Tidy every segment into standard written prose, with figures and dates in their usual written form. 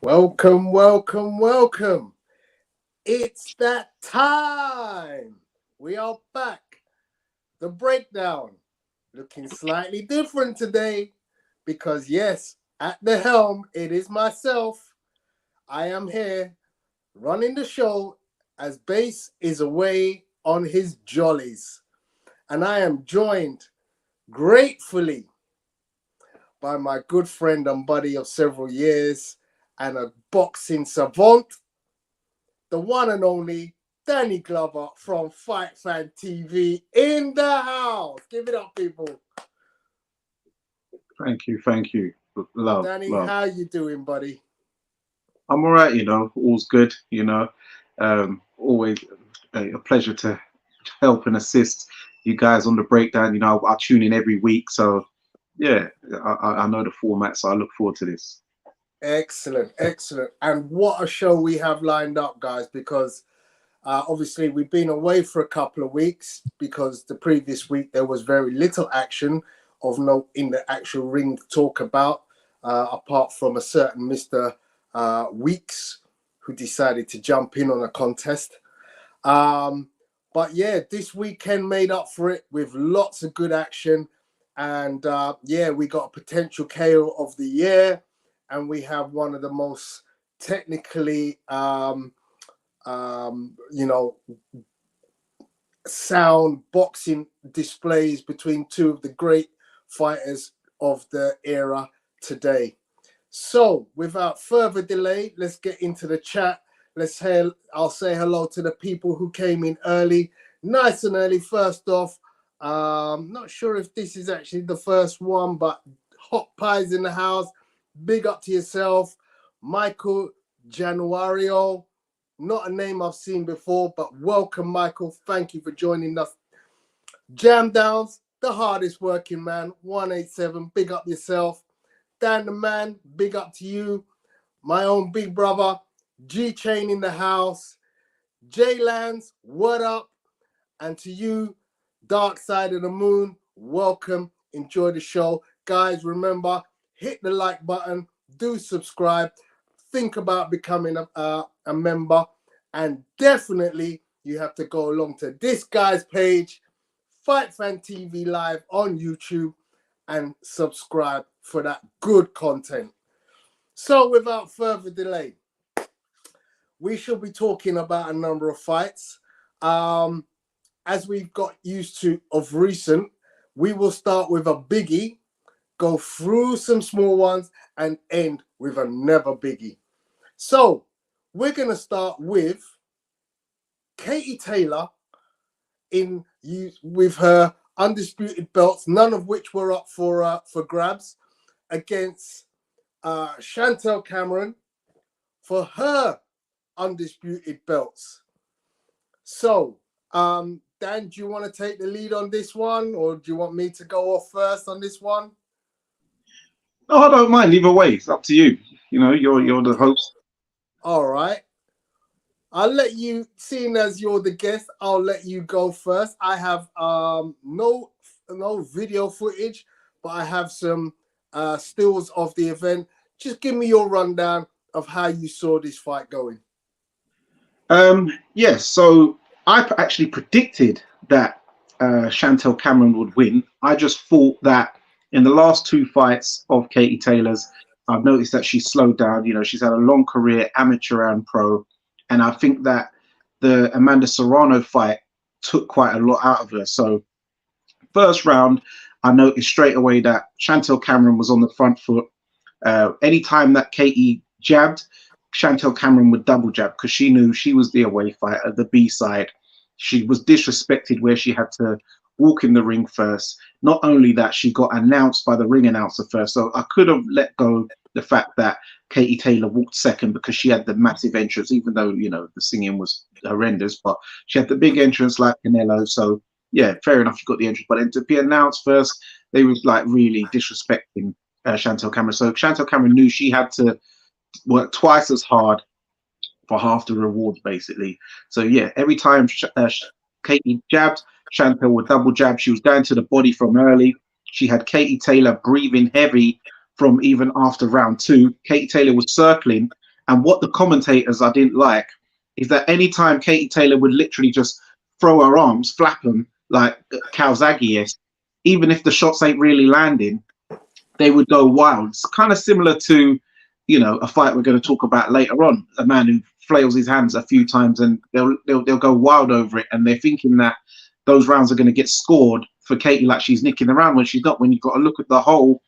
Welcome, welcome, welcome. It's that time. We are back. The breakdown looking slightly different today because, yes, at the helm, it is myself. I am here running the show as Base is away on his jollies. And I am joined gratefully by my good friend and buddy of several years and a boxing savant, the one and only Danny Glover from FightFanTV in the house. Give it up, people. Thank you. Love, Danny, love. how you doing, buddy? I'm all right, all's good, Always a pleasure to help and assist you guys on the breakdown. I tune in every week, so yeah, I know the format, so I look forward to this. Excellent, excellent. And what a show we have lined up, guys, because obviously we've been away for a couple of weeks because the previous week there was very little action of note in the actual ring to talk about, apart from a certain Mr. Weeks who decided to jump in on a contest. But yeah, this weekend made up for it with lots of good action. And yeah, we got a potential KO of the year. And we have one of the most technically, sound boxing displays between two of the great fighters of the era today. So, without further delay, let's get into the chat. I'll say hello to the people who came in early, nice and early. First off, not sure if this is actually the first one, but Hot Pies in the house. Big up to yourself, Michael Januario. Not a name I've seen before, but welcome, Michael. Thank you for joining us. Jam Downs, the hardest working man, 187. Big up yourself. Dan the man, big up to you. My own big brother, G Chain in the house. J Lands, what up? And to you, Dark Side of the Moon, welcome. Enjoy the show. Guys, remember, hit the like button, do subscribe, think about becoming a member, and definitely you have to go along to this guy's page, FightFanTVLive on YouTube, and subscribe for that good content. So without further delay, we shall be talking about a number of fights. As we've got used to of recent, we will start with a biggie, go through some small ones, and end with another biggie. So we're going to start with Katie Taylor with her undisputed belts, none of which were up for grabs, against Chantel Cameron for her undisputed belts. So, Dan, do you want to take the lead on this one, or do you want me to go off first on this one? No, I don't mind. Either way, it's up to you. You're the host. All right. I'll let you, seeing as you're the guest, I'll let you go first. I have no video footage, but I have some stills of the event. Just give me your rundown of how you saw this fight going. Yes, so I actually predicted that Chantel Cameron would win. I just thought that in the last two fights of Katie Taylor's, I've noticed that she's slowed down. She's had a long career, amateur and pro. And I think that the Amanda Serrano fight took quite a lot out of her. So first round, I noticed straight away that Chantel Cameron was on the front foot. Anytime that Katie jabbed, Chantel Cameron would double jab because she knew she was the away fighter, the B side. She was disrespected where she had to walk in the ring first. Not only that, she got announced by the ring announcer first. So I could have let go the fact that Katie Taylor walked second because she had the massive entrance, even though, the singing was horrendous, but she had the big entrance like Canelo. So yeah, fair enough, you got the entrance. But then to be announced first, they was like really disrespecting Chantel Cameron. So Chantel Cameron knew she had to work twice as hard for half the rewards, basically. So yeah, every time Katie jabbed, Chantel would double jab. She was going to the body from early. She had Katie Taylor breathing heavy from even after round two. Katie Taylor was circling And what the commentators I didn't like is that anytime Katie Taylor would literally just throw her arms, flap them like Calzaghe-esque, even if the shots ain't really landing, they would go wild. It's kind of similar to, you know, a fight we're going to talk about later on. A man who flails his hands a few times and they'll go wild over it, and they're thinking that those rounds are going to get scored for Katie like she's nicking around when she's not. When you've got to look at the whole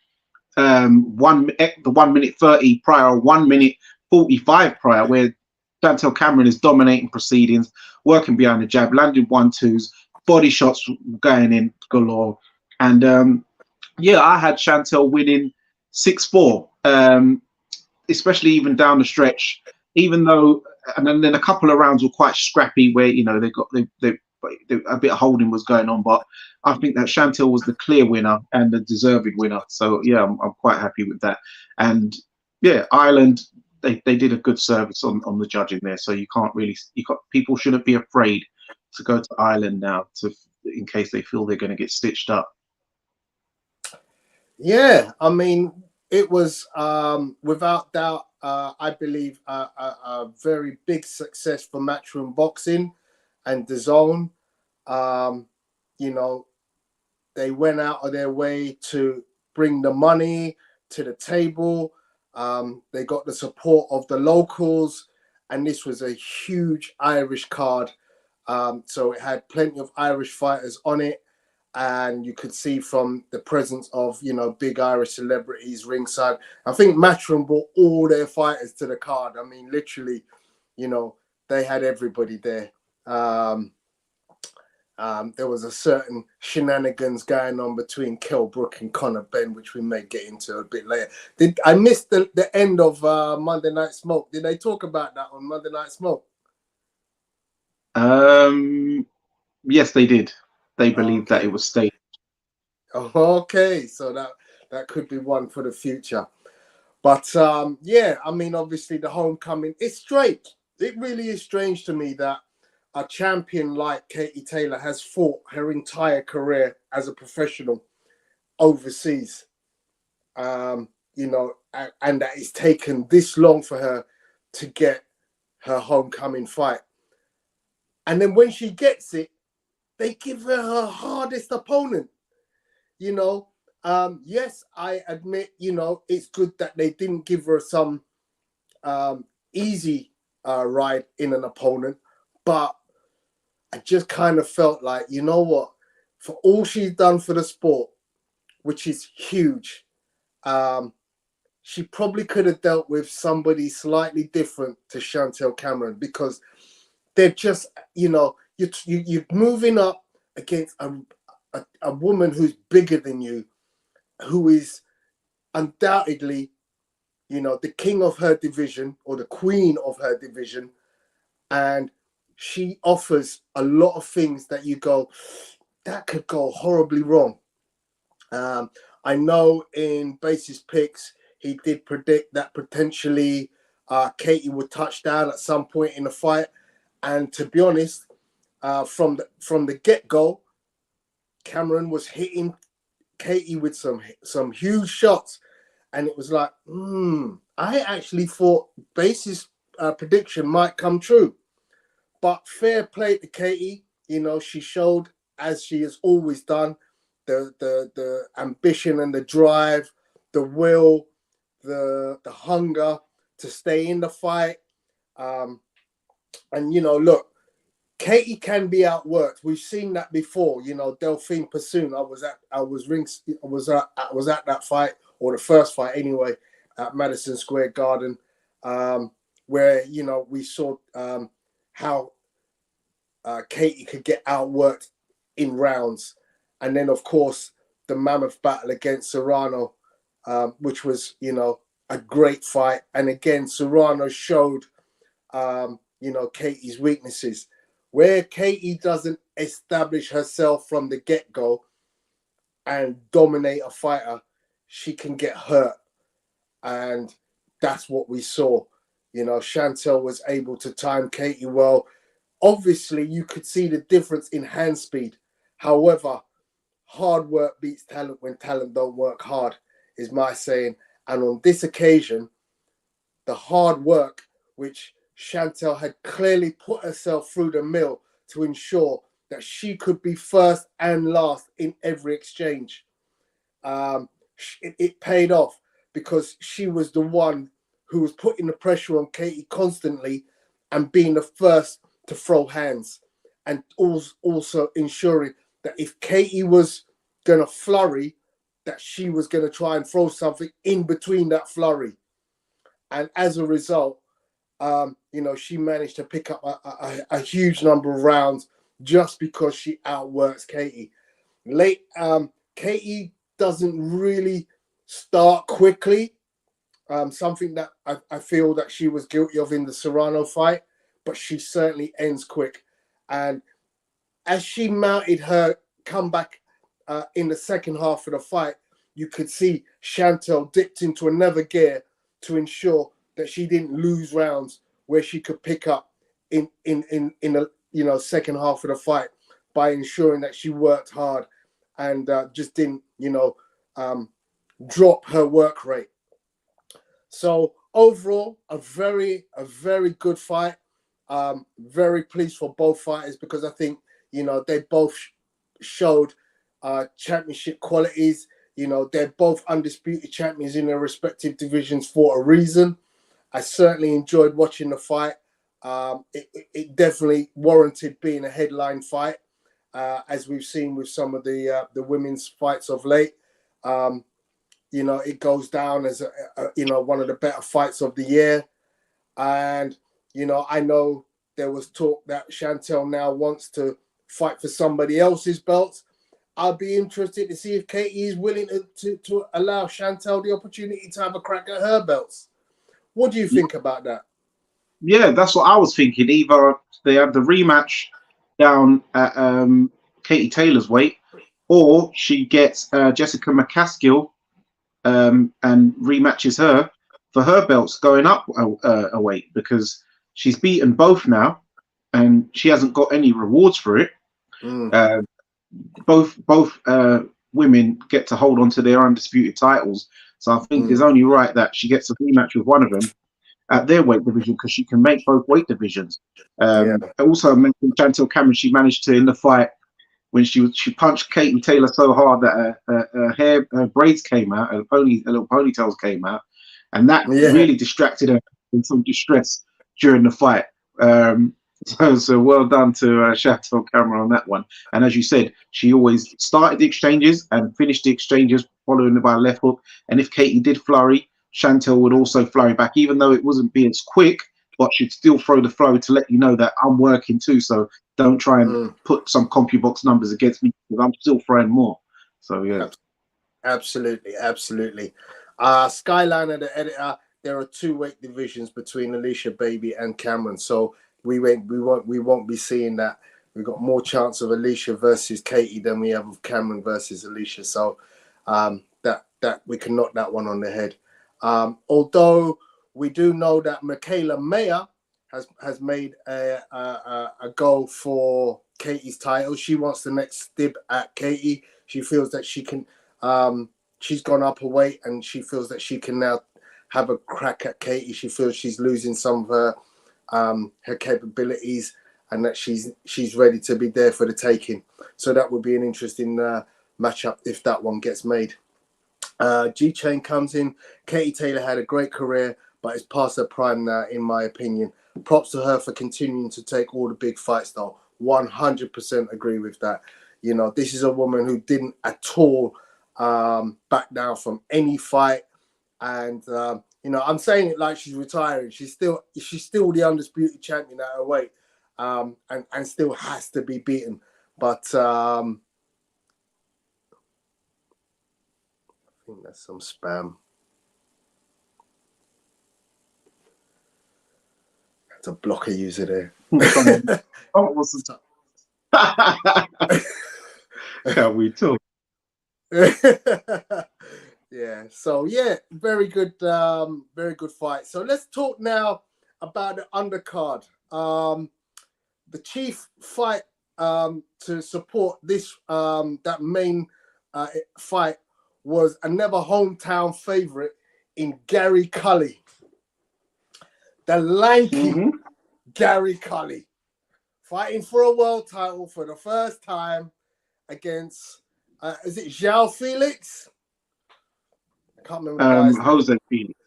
the 1 minute 30 prior, 1 minute 45 prior, where Chantel Cameron is dominating proceedings, working behind the jab, landing 1-2s, body shots going in galore, and yeah, I had Chantel winning 6-4, especially even down the stretch. Even though, and then a couple of rounds were quite scrappy, where you know they a bit of holding was going on, but I think that Chantel was the clear winner and the deserved winner. So yeah, I'm quite happy with that. And yeah, Ireland, they did a good service on the judging there. So you can't really, people shouldn't be afraid to go to Ireland now in case they feel they're going to get stitched up. Yeah, I mean, it was without doubt, I believe, a very big success for Matchroom Boxing and DAZN. You know, they went out of their way to bring the money to the table. They got the support of the locals, and this was a huge Irish card. So it had plenty of Irish fighters on it. And you could see from the presence of, you know, big Irish celebrities ringside. I think Matchroom brought all their fighters to the card. I mean, literally, you know, they had everybody there. There was a certain shenanigans going on between Kell Brook and Conor Benn, which we may get into a bit later. I missed the end of Monday Night Smoke. Did they talk about that on Monday Night Smoke? Yes, they did. They believed that it was staged. Okay, so that could be one for the future. But yeah, I mean, obviously the homecoming, it's strange. It really is strange to me that a champion like Katie Taylor has fought her entire career as a professional overseas. You know, and that it's taken this long for her to get her homecoming fight. And then when she gets it, they give her hardest opponent. You know, yes, I admit, you know, it's good that they didn't give her some easy ride in an opponent, but I just kind of felt like, you know what, for all she's done for the sport, which is huge, she probably could have dealt with somebody slightly different to Chantel Cameron, because they're just, you know, you're moving up against a woman who's bigger than you, who is undoubtedly, you know, the king of her division or the queen of her division. And she offers a lot of things that you go, that could go horribly wrong. I know in Basis Picks, he did predict that potentially Katie would touch down at some point in the fight. And to be honest, from the get-go, Cameron was hitting Katie with some huge shots. And it was like, I actually thought Basis prediction might come true. But fair play to Katie. You know, she showed, as she has always done, the ambition and the drive, the will, the hunger to stay in the fight. And, you know, look, Katie can be outworked. We've seen that before. You know, Delphine Passoon. I was at that fight, or the first fight anyway, at Madison Square Garden, where, you know, we saw how Katie could get outworked in rounds. And then, of course, the mammoth battle against Serrano, which was, you know, a great fight. And again, Serrano showed, you know, Katie's weaknesses. Where Katie doesn't establish herself from the get-go and dominate a fighter, she can get hurt. And that's what we saw. You know, Chantel was able to time Katie well. Obviously, you could see the difference in hand speed. However, hard work beats talent when talent don't work hard, is my saying. And on this occasion, the hard work which Chantel had clearly put herself through the mill to ensure that she could be first and last in every exchange. It paid off because she was the one who was putting the pressure on Katie constantly and being the first to throw hands, and also ensuring that if Katie was going to flurry, that she was going to try and throw something in between that flurry. And as a result, she managed to pick up a huge number of rounds just because she outworks Katie. Katie doesn't really start quickly, something that I feel that she was guilty of in the Serrano fight, but she certainly ends quick. And as she mounted her comeback in the second half of the fight, you could see Chantel dipped into another gear to ensure that she didn't lose rounds where she could pick up in the second half of the fight by ensuring that she worked hard and just didn't drop her work rate. So overall, a very good fight. Very pleased for both fighters because I think they both showed championship qualities. They're both undisputed champions in their respective divisions for a reason. I certainly enjoyed watching the fight. It definitely warranted being a headline fight, as we've seen with some of the women's fights of late. It goes down as one of the better fights of the year. And I know there was talk that Chantel now wants to fight for somebody else's belts. I'll be interested to see if Katie is willing to allow Chantel the opportunity to have a crack at her belts. What do you think about that? Yeah, that's what I was thinking. Either they have the rematch down at Katie Taylor's weight, or she gets Jessica McCaskill and rematches her for her belts going up a weight, because she's beaten both now and she hasn't got any rewards for it. Both women get to hold on to their undisputed titles, so I think it's only right that she gets a rematch with one of them at their weight division, because she can make both weight divisions. I also mentioned Chantel Cameron. She managed to, in the fight, when she punched Katie Taylor so hard that her braids came out, her little ponytails came out, and that really distracted her in some distress during the fight. So well done to Chantel Cameron on that one. And as you said, she always started the exchanges and finished the exchanges following by a left hook. And if Katie did flurry, Chantel would also flurry back, even though it wasn't being as quick, but she'd still throw the flow to let you know that I'm working too. So don't try and put some CompuBox numbers against me, because I'm still throwing more. So yeah. Absolutely. Skyliner, the editor, there are 2 weight divisions between Alicia Baby and Cameron. So we won't be seeing that. We've got more chance of Alicia versus Katie than we have of Cameron versus Alicia. So that we can knock that one on the head. Although we do know that Michaela Mayer has made a goal for Katie's title. She wants the next stib at Katie. She feels that she can. She's gone up a weight, and she feels that she can now have a crack at Katie. She feels she's losing some of her capabilities, and that she's ready to be there for the taking. So that would be an interesting matchup if that one gets made. G-Chain comes in. Katie Taylor had a great career, but is past her prime now, in my opinion. Props to her for continuing to take all the big fights, though. 100% agree with that. This is a woman who didn't at all back down from any fight. And, I'm saying it like she's retiring. She's still the undisputed champion at her weight, and still has to be beaten. But I think that's some spam. That's a blocker user there. Can we talk? Yeah. So yeah, very good fight. So let's talk now about the undercard. The chief fight to support this that main fight was another hometown favorite in Gary Cully. the lanky Mhm. Gary Cully, fighting for a world title for the first time against, is it João Felix? I can't remember the guy's name. Jose Felix.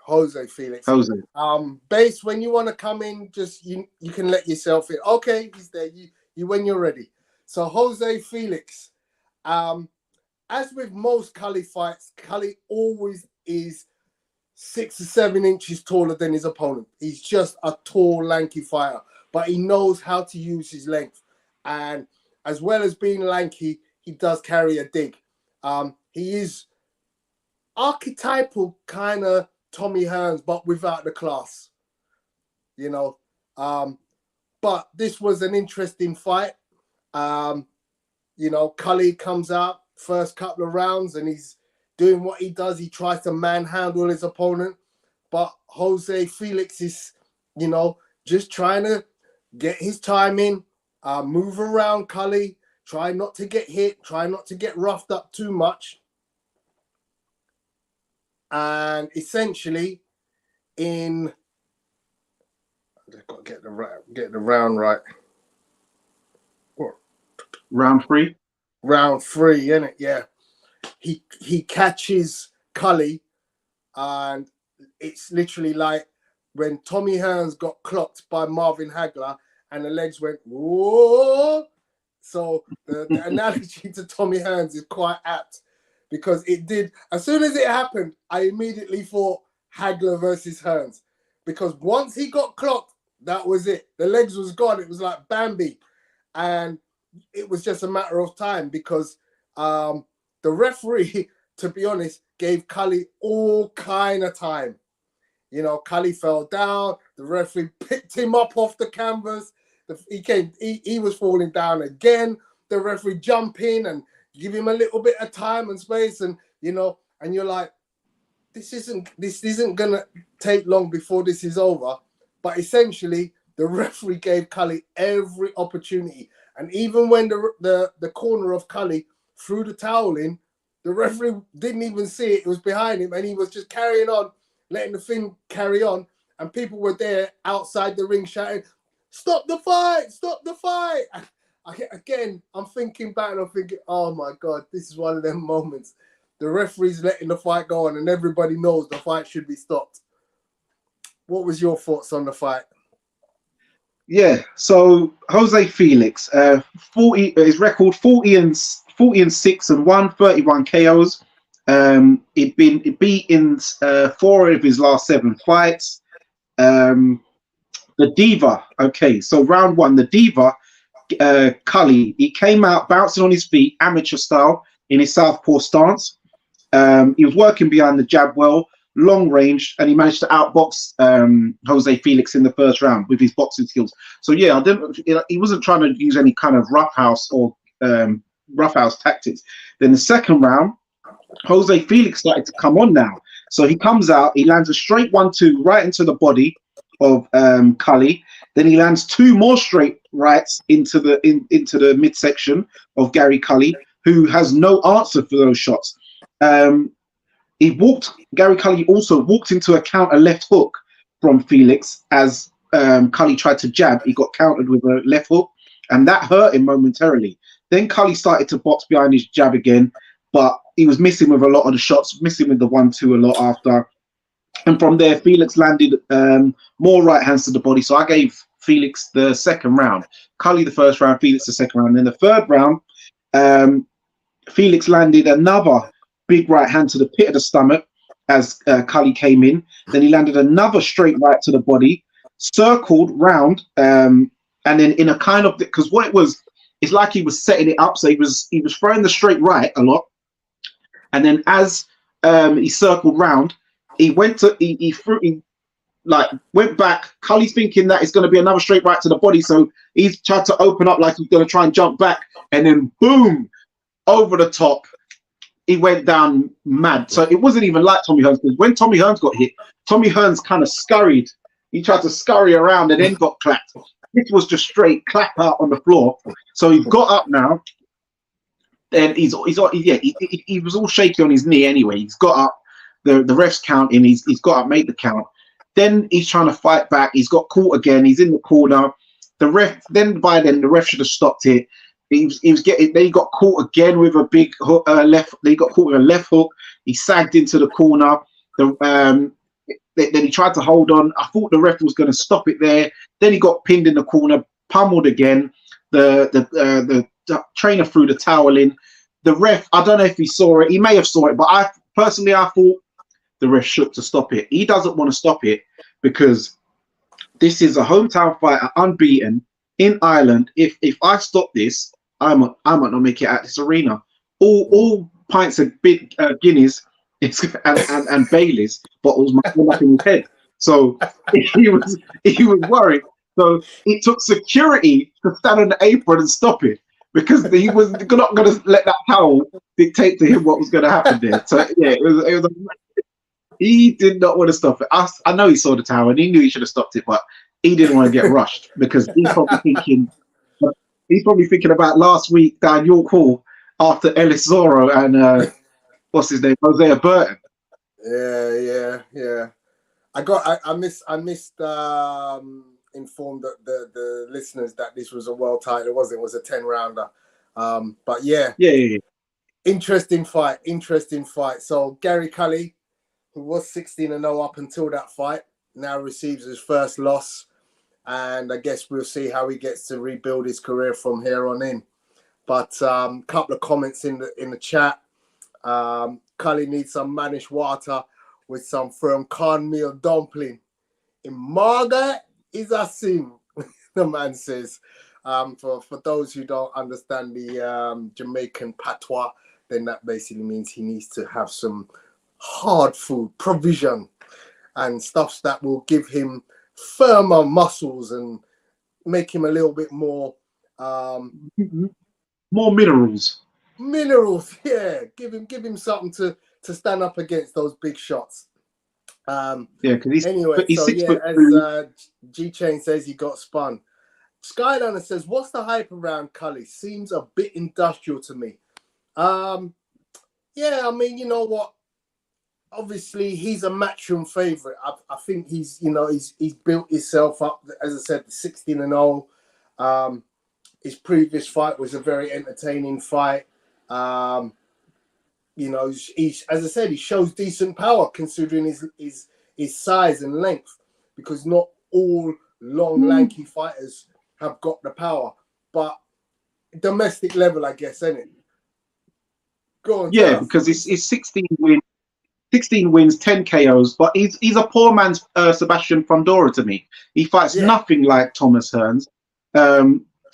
Jose Felix. Jose. Base, when you want to come in, just you can let yourself in. Okay, he's there. You when you're ready. So Jose Felix, as with most Cully fights, Cully always is 6 or 7 inches taller than his opponent. He's just a tall, lanky fighter, but he knows how to use his length. And as well as being lanky, he does carry a dig. He is archetypal kind of Tommy Hearns, but without the class, you know. But this was an interesting fight. You know, Cully comes out first couple of rounds and he's doing what he does. He tries to manhandle his opponent, but Jose Felix is, you know, just trying to get his time in, move around Cully, try not to get hit, try not to get roughed up too much. And essentially, I've got to get the round right. What? Round 3. Round 3, innit? Yeah. He catches Cully, and it's literally like when Tommy Hearns got clocked by Marvin Hagler, and the legs went whoa. So the analogy to Tommy Hearns is quite apt, because it did. As soon as it happened, I immediately thought Hagler versus Hearns, because once he got clocked, that was it. The legs was gone. It was like Bambi, and it was just a matter of time, because the referee, to be honest, gave Cully all kind of time. You know, Cully fell down. The referee picked him up off the canvas. He was falling down again. The referee jump in and give him a little bit of time and space, and you know, and you're like, this isn't gonna take long before this is over. But essentially, the referee gave Cully every opportunity, and even when the corner of Cully threw the towel in, the referee didn't even see it. It was behind him, and he was just carrying on, letting the thing carry on, and people were there outside the ring shouting, "Stop the fight! Stop the fight!" Again, I'm thinking back and I'm thinking, oh my God, this is one of them moments. The referee's letting the fight go on, and everybody knows the fight should be stopped. What was your thoughts on the fight? Yeah, so Jose Felix, 40 his record 40 and 6 and 1, 31 KOs. It beat in 4 of his last 7 fights. The Diva, okay, so round 1, the Diva, Cully, he came out bouncing on his feet, amateur style, in his southpaw stance. He was working behind the jab well, long range, and he managed to outbox Jose Felix in the first round with his boxing skills. So yeah, he wasn't trying to use any kind of roughhouse or roughhouse tactics. Then the second round, Jose Felix started to come on now. So he comes out, he lands a straight 1-2 right into the body of Cully. Then he lands 2 more straight rights into the midsection of Gary Cully, who has no answer for those shots. Gary Cully also walked into a counter left hook from Felix as Cully tried to jab. He got countered with a left hook, and that hurt him momentarily. Then Cully started to box behind his jab again, but he was missing with a lot of the shots, missing with the 1-2 a lot after. And from there, Felix landed more right hands to the body. So I gave Felix the second round. Cully the first round, Felix the second round. Then the third round, Felix landed another big right hand to the pit of the stomach as Cully came in. Then he landed another straight right to the body, circled round, and then in a kind of, because what it was, it's like he was setting it up. So he was throwing the straight right a lot, and then as he circled round, he went back. Cully's thinking that it's going to be another straight right to the body, so he's tried to open up like he's going to try and jump back, and then boom, over the top. He went down mad. So it wasn't even like Tommy Hearns, because when Tommy Hearns got hit, Tommy Hearns kind of scurried. He tried to scurry around and then got clapped. This was just straight clap out on the floor. So he got up now, and he was all shaky on his knee anyway. He's got up. The ref's counting. He's got up, made the count, Then he's trying to fight back. He's got caught again. He's in the corner. The ref, by then, the ref should have stopped it. He was getting. Then he got caught again with a big hook, left. They got caught with a left hook. He sagged into the corner. Then he tried to hold on. I thought the ref was going to stop it there. Then he got pinned in the corner, pummeled again. The trainer threw the towel in. The ref, I don't know if he saw it. He may have saw it, but I thought the ref shook to stop it. He doesn't want to stop it because this is a hometown fighter, unbeaten in Ireland. If I stop this, I might not make it out this arena. All pints of big Guinness and Baileys bottles might fall up in his head. So he was worried. So it took security to stand on the apron and stop it because he was not going to let that towel dictate to him what was going to happen there. So yeah, it was he did not want to stop it. I know he saw the towel and he knew he should have stopped it, but he didn't want to get rushed because he's probably thinking about last week down York Hall after Ellis Zorro and what's his name, Hosea Burton. Yeah. I missed informed the listeners that this was a world title. It was a 10-rounder. But yeah. Interesting fight. So Gary Cully, who was 16-0 up until that fight, now receives his first loss. And I guess we'll see how he gets to rebuild his career from here on in. But a couple of comments in the chat. Cully needs some manish water with some firm cornmeal dumpling. In Marga is a sin, the man says. For those who don't understand the Jamaican patois, then that basically means he needs to have some hard food, provision, and stuffs that will give him firmer muscles and make him a little bit more minerals. Yeah, give him something to stand up against those big shots. Because anyway, he's so 6 foot as G Chain says, he got spun. Skyliner says, what's the hype around Cully? Seems a bit industrial to me. Yeah, I mean, you know what? Obviously, he's a matchroom favorite. I think he's built himself up. As I said, 16-0. His previous fight was a very entertaining fight. He's as I said, he shows decent power considering his size and length, because not all long, lanky fighters have got the power. But domestic level, I guess, isn't it? Go on. Yeah, because it's 16 wins, 10 KOs, but he's a poor man's Sebastian Fundora to me. He fights nothing like Thomas Hearns.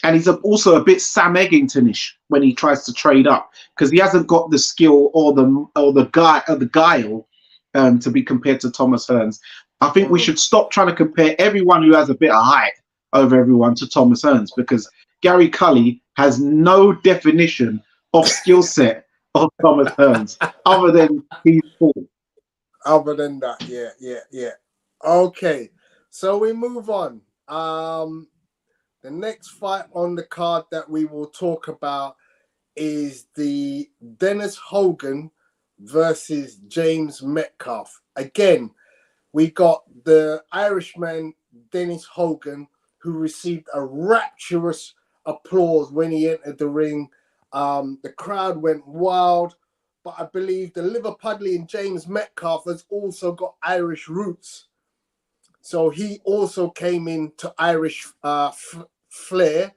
And he's also a bit Sam Eggington-ish when he tries to trade up, because he hasn't got the skill or the guile to be compared to Thomas Hearns. I think we should stop trying to compare everyone who has a bit of height over everyone to Thomas Hearns, because Gary Cully has no definition of skill set of Thomas Hearns other than he's tall. Other than that, yeah. Okay, so we move on. The next fight on the card that we will talk about is the Dennis Hogan versus James Metcalf. Again, we got the Irishman Dennis Hogan, who received a rapturous applause when he entered the ring. The crowd went wild, but I believe the Liverpudlian James Metcalf has also got Irish roots. So he also came into Irish flair,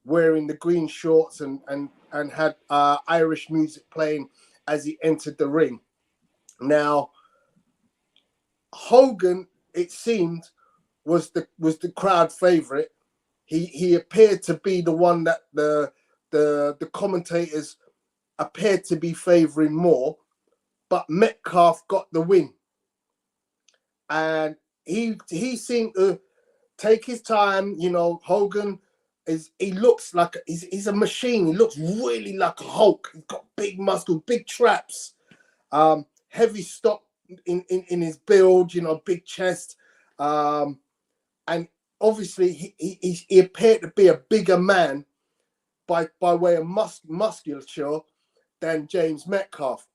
wearing the green shorts and had Irish music playing as he entered the ring. Now, Hogan, it seemed, was the crowd favorite. He appeared to be the one that the commentators appeared to be favoring more, but Metcalf got the win. And he seemed to take his time. Hogan looks like he's a machine. He looks really like a Hulk. He's got big muscles, big traps, heavy stock in his build, big chest, and obviously he appeared to be a bigger man by way of musculature than James Metcalf.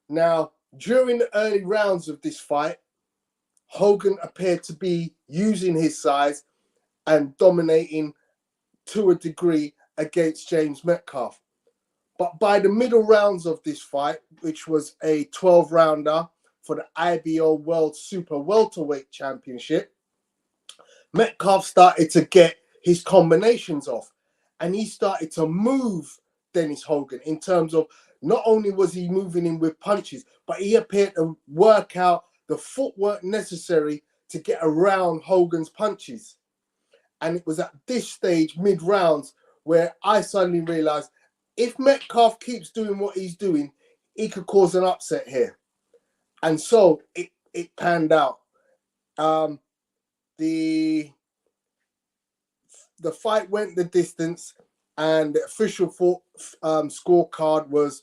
Now, during the early rounds of this fight, Hogan appeared to be using his size and dominating to a degree against James Metcalf. But by the middle rounds of this fight, which was a 12-rounder for the IBO World Super Welterweight Championship, Metcalf started to get his combinations off, and he started to move Dennis Hogan in terms of not only was he moving in with punches, but he appeared to work out the footwork necessary to get around Hogan's punches. And it was at this stage, mid-rounds, where I suddenly realized if Metcalf keeps doing what he's doing, he could cause an upset here. And so it panned out. The fight went the distance, and the official scorecard was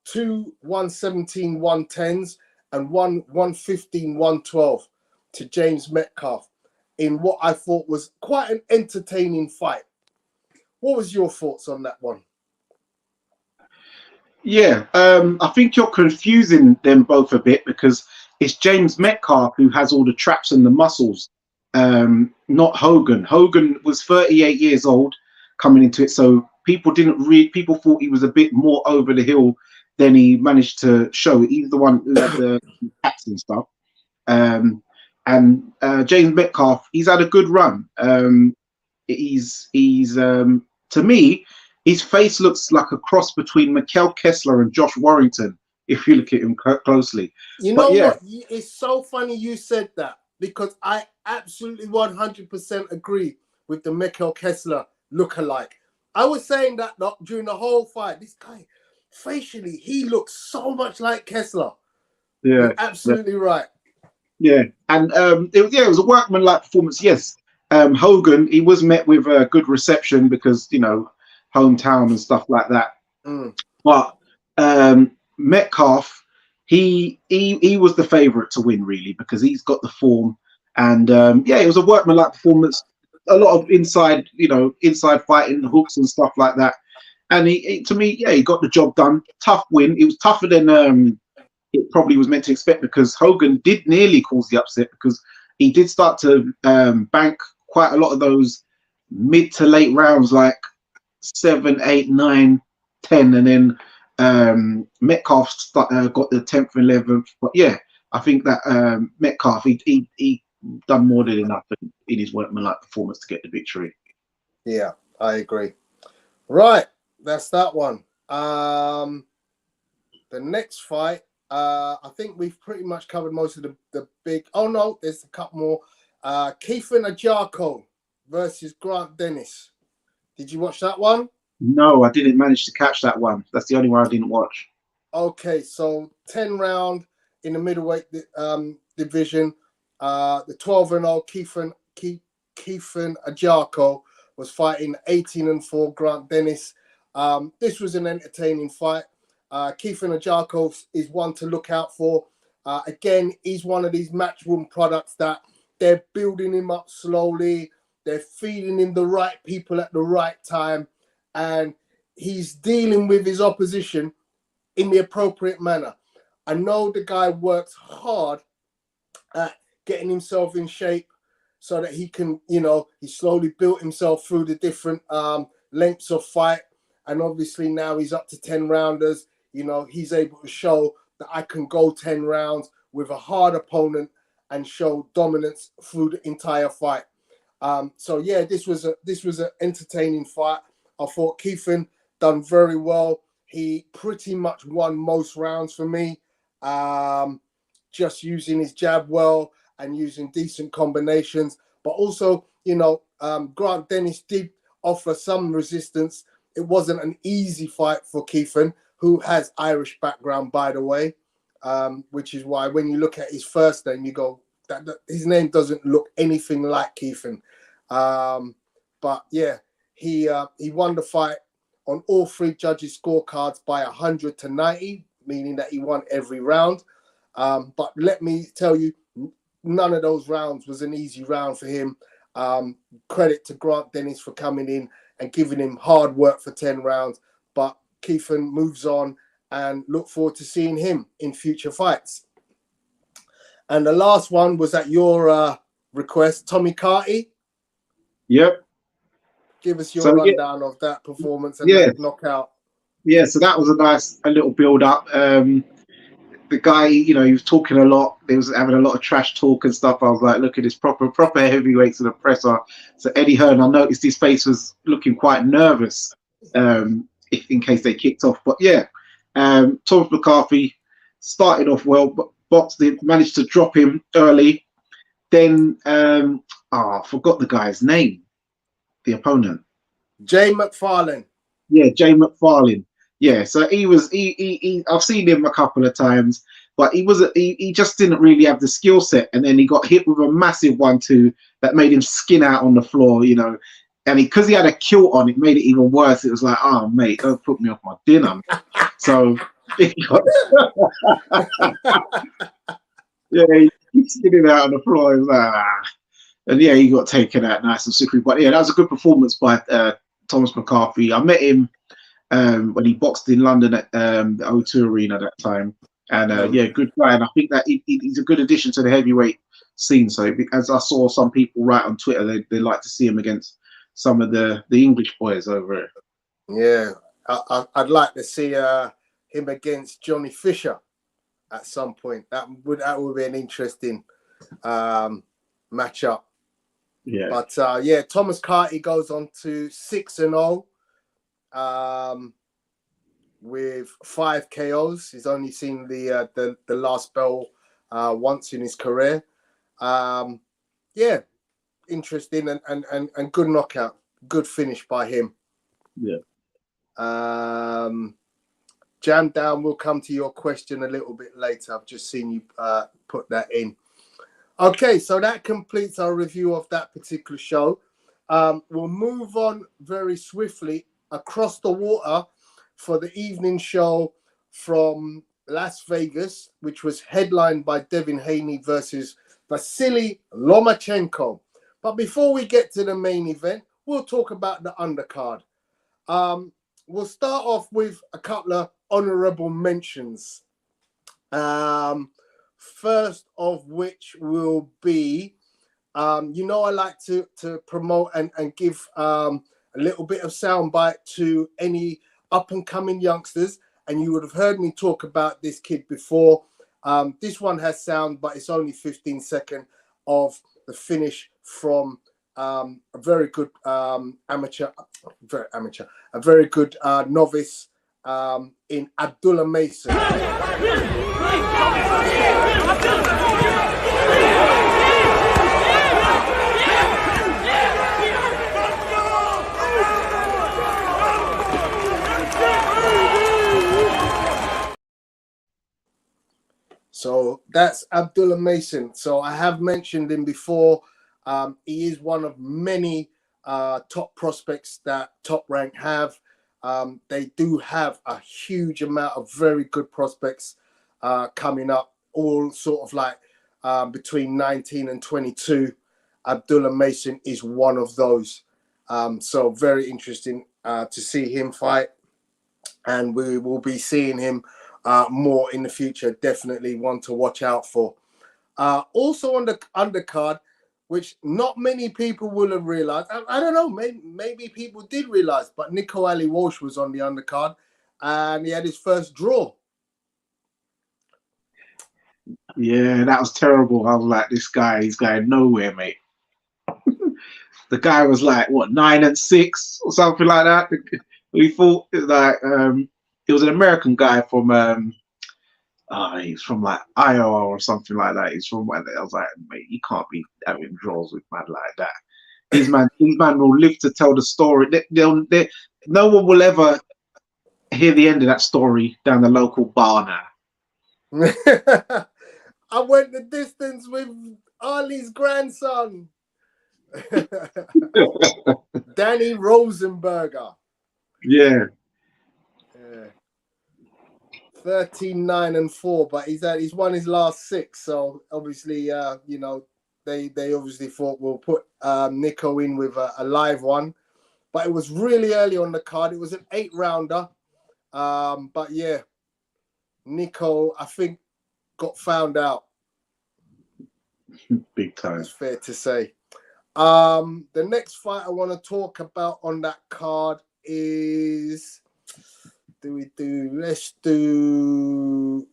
2 117 110s and 115 112 to James Metcalf in what I thought was quite an entertaining fight. What was your thoughts on that one? Yeah, I think you're confusing them both a bit, because it's James Metcalf who has all the traps and the muscles, not Hogan. Hogan was 38 years old coming into it, so people thought he was a bit more over the hill than he managed to show. He's the one who had the hats and stuff. And James Metcalf, he's had a good run. He's to me, his face looks like a cross between Mikkel Kessler and Josh Warrington, if you look at him closely. You know what? It's so funny you said that, because I absolutely 100% agree with the Mikkel Kessler look-alike. I was saying that during the whole fight. This guy, facially, he looks so much like Kessler. Yeah. You're absolutely right. Yeah. And it was a workmanlike performance, yes. Hogan, he was met with a good reception because, you know, hometown and stuff like that. But Metcalf, he was the favorite to win, really, because he's got the form. And it was a workmanlike performance. A lot of inside fighting, hooks and stuff like that. And to me, he got the job done. Tough win. It was tougher than it probably was meant to expect, because Hogan did nearly cause the upset, because he did start to bank quite a lot of those mid to late rounds, like 7, 8, 9, 10, and then Metcalf got the 10th and 11th. But yeah, I think that Metcalf, he done more than enough in his workmanlike performance to get the victory. Yeah, I agree. Right, that's that one. The next fight, I think we've pretty much covered most of the big. Oh no, there's a couple more. Keithan Ajako versus Grant Dennis. Did you watch that one? No, I didn't manage to catch that one. That's the only one I didn't watch. Okay, so 10 round in the middleweight division. The 12-0 Keithan Ajako was fighting 18-4 Grant Dennis. This was an entertaining fight. Keithan Ajako is one to look out for. Again, he's one of these matchroom products that they're building him up slowly. They're feeding him the right people at the right time. And he's dealing with his opposition in the appropriate manner. I know the guy works hard at getting himself in shape so that he can, he slowly built himself through the different lengths of fight. And obviously now he's up to 10 rounders. He's able to show that I can go 10 rounds with a hard opponent and show dominance through the entire fight. So yeah, this was an entertaining fight. I thought Keithan done very well. He pretty much won most rounds for me, just using his jab well and using decent combinations. But also, Grant Dennis did offer some resistance. It wasn't an easy fight for Keithan, who has Irish background, by the way, which is why when you look at his first name, you go, that his name doesn't look anything like Keithan. But yeah, he won the fight on all three judges' scorecards by 100-90, meaning that he won every round. But let me tell you, none of those rounds was an easy round for him. Credit to Grant Dennis for coming in and giving him hard work for 10 rounds. But Keithan moves on, and look forward to seeing him in future fights. And the last one was at your request, Tommy Carty. Yep. Give us your So rundown of that performance and yeah, that knockout. yeah. So that was a little build up. The guy, you know, he was talking a lot. He was having a lot of trash talk and stuff. I was like, look at this proper heavyweights in the presser. So Eddie Hearn, I noticed his face was looking quite nervous, if in case they kicked off. But yeah, Thomas McCarthy started off well, but boxed it, managed to drop him early. Then, I forgot the guy's name, the opponent. Jay McFarlane. Yeah, Jay McFarlane. Yeah, so he I've seen him a couple of times, but he just didn't really have the skill set, and then he got hit with a massive 1-2 that made him skin out on the floor, you know. And because he had a kilt on, it made it even worse. It was like, oh mate, don't put me off my dinner. So he got yeah, he's skinning out on the floor. He was like, ah. And yeah, he got taken out nice and slippery. But yeah, that was a good performance by Thomas McCarthy. I met him when he boxed in London at the O2 Arena at that time. And yeah, good guy. And I think that he's a good addition to the heavyweight scene. So as I saw some people write on Twitter, they like to see him against some of the English boys over here. Yeah, I'd like to see him against Johnny Fisher at some point. That would be an interesting matchup. Yeah. But yeah, Thomas Carty goes on to 6-0 with 5 KOs. He's only seen the last bell once in his career. Yeah, interesting and good knockout. Good finish by him. Yeah. Jam Down, we'll come to your question a little bit later. I've just seen you put that in. Okay, so that completes our review of that particular show. We'll move on very swiftly across the water for the evening show from Las Vegas, which was headlined by Devin Haney versus Vasily Lomachenko. But before we get to the main event, we'll talk about the undercard. We'll start off with a couple of honorable mentions. First of which will be, you know, I like to promote and give a little bit of soundbite to any up-and-coming youngsters, and you would have heard me talk about this kid before. This one has sound, but it's only 15 seconds of the finish from a very good novice in Abdullah Mason. So that's Abdullah Mason. So I have mentioned him before. He is one of many top prospects that Top Rank have. They do have a huge amount of very good prospects coming up, all sort of like between 19 and 22. Abdullah Mason is one of those. So very interesting to see him fight. And we will be seeing him more in the future. Definitely one to watch out for. Also on the undercard, which not many people will have realized. I don't know, maybe people did realize, but Nico Ali Walsh was on the undercard and he had his first draw. Yeah, that was terrible. I was like, he's going nowhere, mate. The guy was like, what, 9-6 or something like that. We thought it was like it was an American guy from he's from like Iowa or something like that. He's from I was like, mate, you can't be having draws with man like that. These man will live to tell the story. No one will ever hear the end of that story down the local bar now. I went the distance with Ali's grandson, Danny Rosenberger. Yeah. 13-9-4, but he's won his last 6. So obviously, you know, they obviously thought we'll put Nico in with a live one, but it was really early on the card. It was an 8-rounder, but yeah, Nico I think got found out. Big time. That's fair to say. The next fight I want to talk about on that card is let's do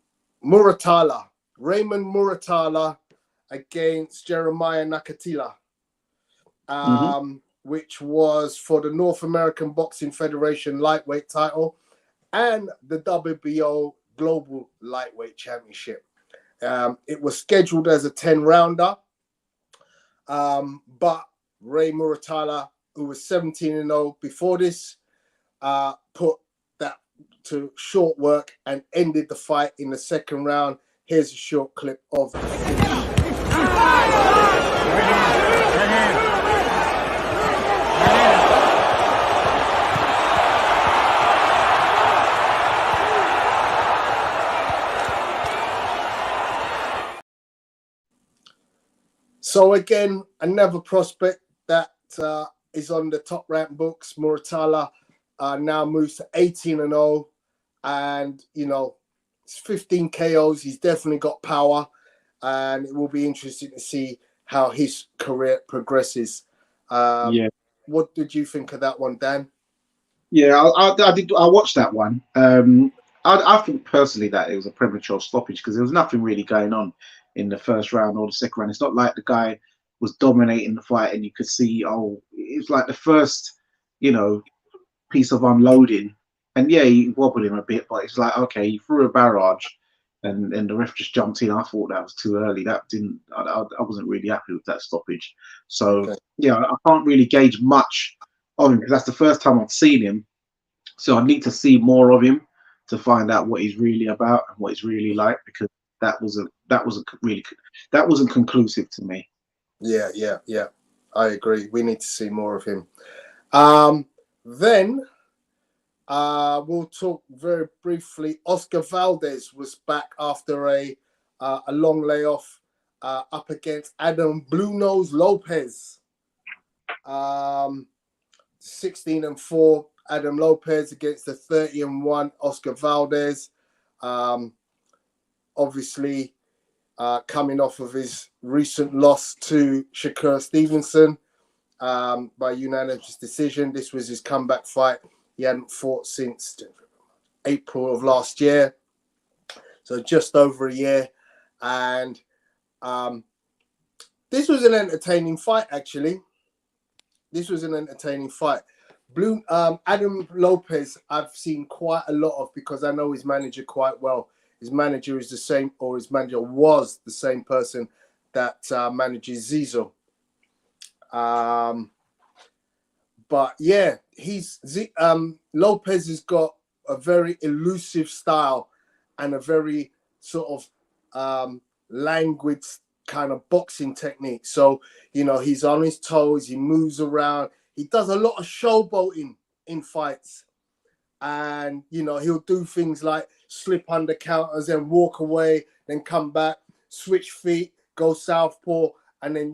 Muratala. Raymond Muratala against Jeremiah Nakatila. Which was for the North American Boxing Federation lightweight title and the WBO Global Lightweight Championship. It was scheduled as a 10-rounder, but Ray Muratala, who was 17-0 before this, put that to short work and ended the fight in the second round. Here's a short clip of the finish. So again, another prospect that is on the top rank books. Muratala now moves to 18-0, and it's 15 KOs. He's definitely got power, and it will be interesting to see how his career progresses. What did you think of that one, Dan? Yeah, I watched that one. I think personally that it was a premature stoppage because there was nothing really going on in the first round or the second round. It's not like the guy was dominating the fight and you could see, it was like the first, piece of unloading. And yeah, he wobbled him a bit, but it's like, okay, he threw a barrage and the ref just jumped in. I thought that was too early. I wasn't really happy with that stoppage. So, okay. Yeah, I can't really gauge much of him because that's the first time I've seen him. So I need to see more of him to find out what he's really about and what he's really like, because that wasn't conclusive to me. Yeah. I agree. We need to see more of him. Then we'll talk very briefly. Oscar Valdez was back after a long layoff up against Adam Blue Nose Lopez. 16-4 Adam Lopez against the 30-1 Oscar Valdez. Obviously, coming off of his recent loss to Shakur Stevenson by unanimous decision. This was his comeback fight. He hadn't fought since April of last year, so just over a year. And this was an entertaining fight, actually. This was an entertaining fight. Adam Lopez, I've seen quite a lot of because I know his manager quite well. His manager is the same, or his manager was the same person that manages Zizo. But yeah, Lopez has got a very elusive style and a very sort of languid kind of boxing technique. So, he's on his toes, he moves around, he does a lot of showboating in fights. And, he'll do things like slip under counters and walk away, then come back, switch feet, go southpaw, and then,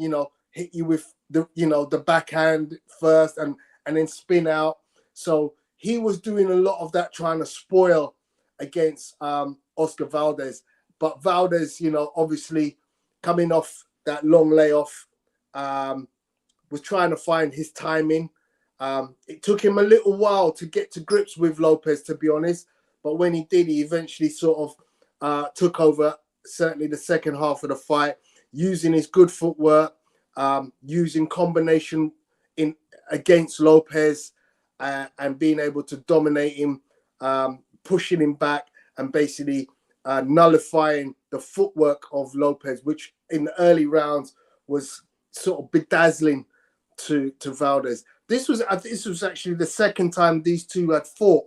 hit you with the backhand first and then spin out. So he was doing a lot of that, trying to spoil against Oscar Valdez. But Valdez, obviously coming off that long layoff, was trying to find his timing. It took him a little while to get to grips with Lopez, to be honest. But when he did, he eventually sort of took over, certainly the second half of the fight, using his good footwork, using combination against Lopez, and being able to dominate him, pushing him back, and basically nullifying the footwork of Lopez, which in the early rounds was sort of bedazzling to Valdez. This was actually the second time these two had fought.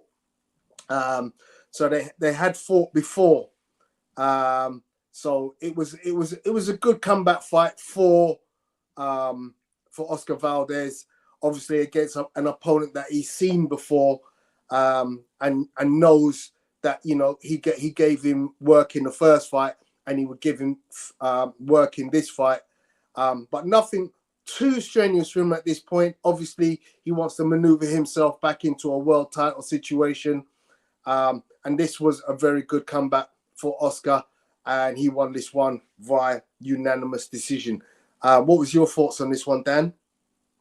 So they had fought before. So it was a good comeback fight for Oscar Valdez, obviously against an opponent that he's seen before, and knows that he gave him work in the first fight, and he would give him work in this fight, but nothing too strenuous for him at this point. Obviously, he wants to maneuver himself back into a world title situation, and this was a very good comeback for Oscar, and he won this one via unanimous decision. What was your thoughts on this one, Dan?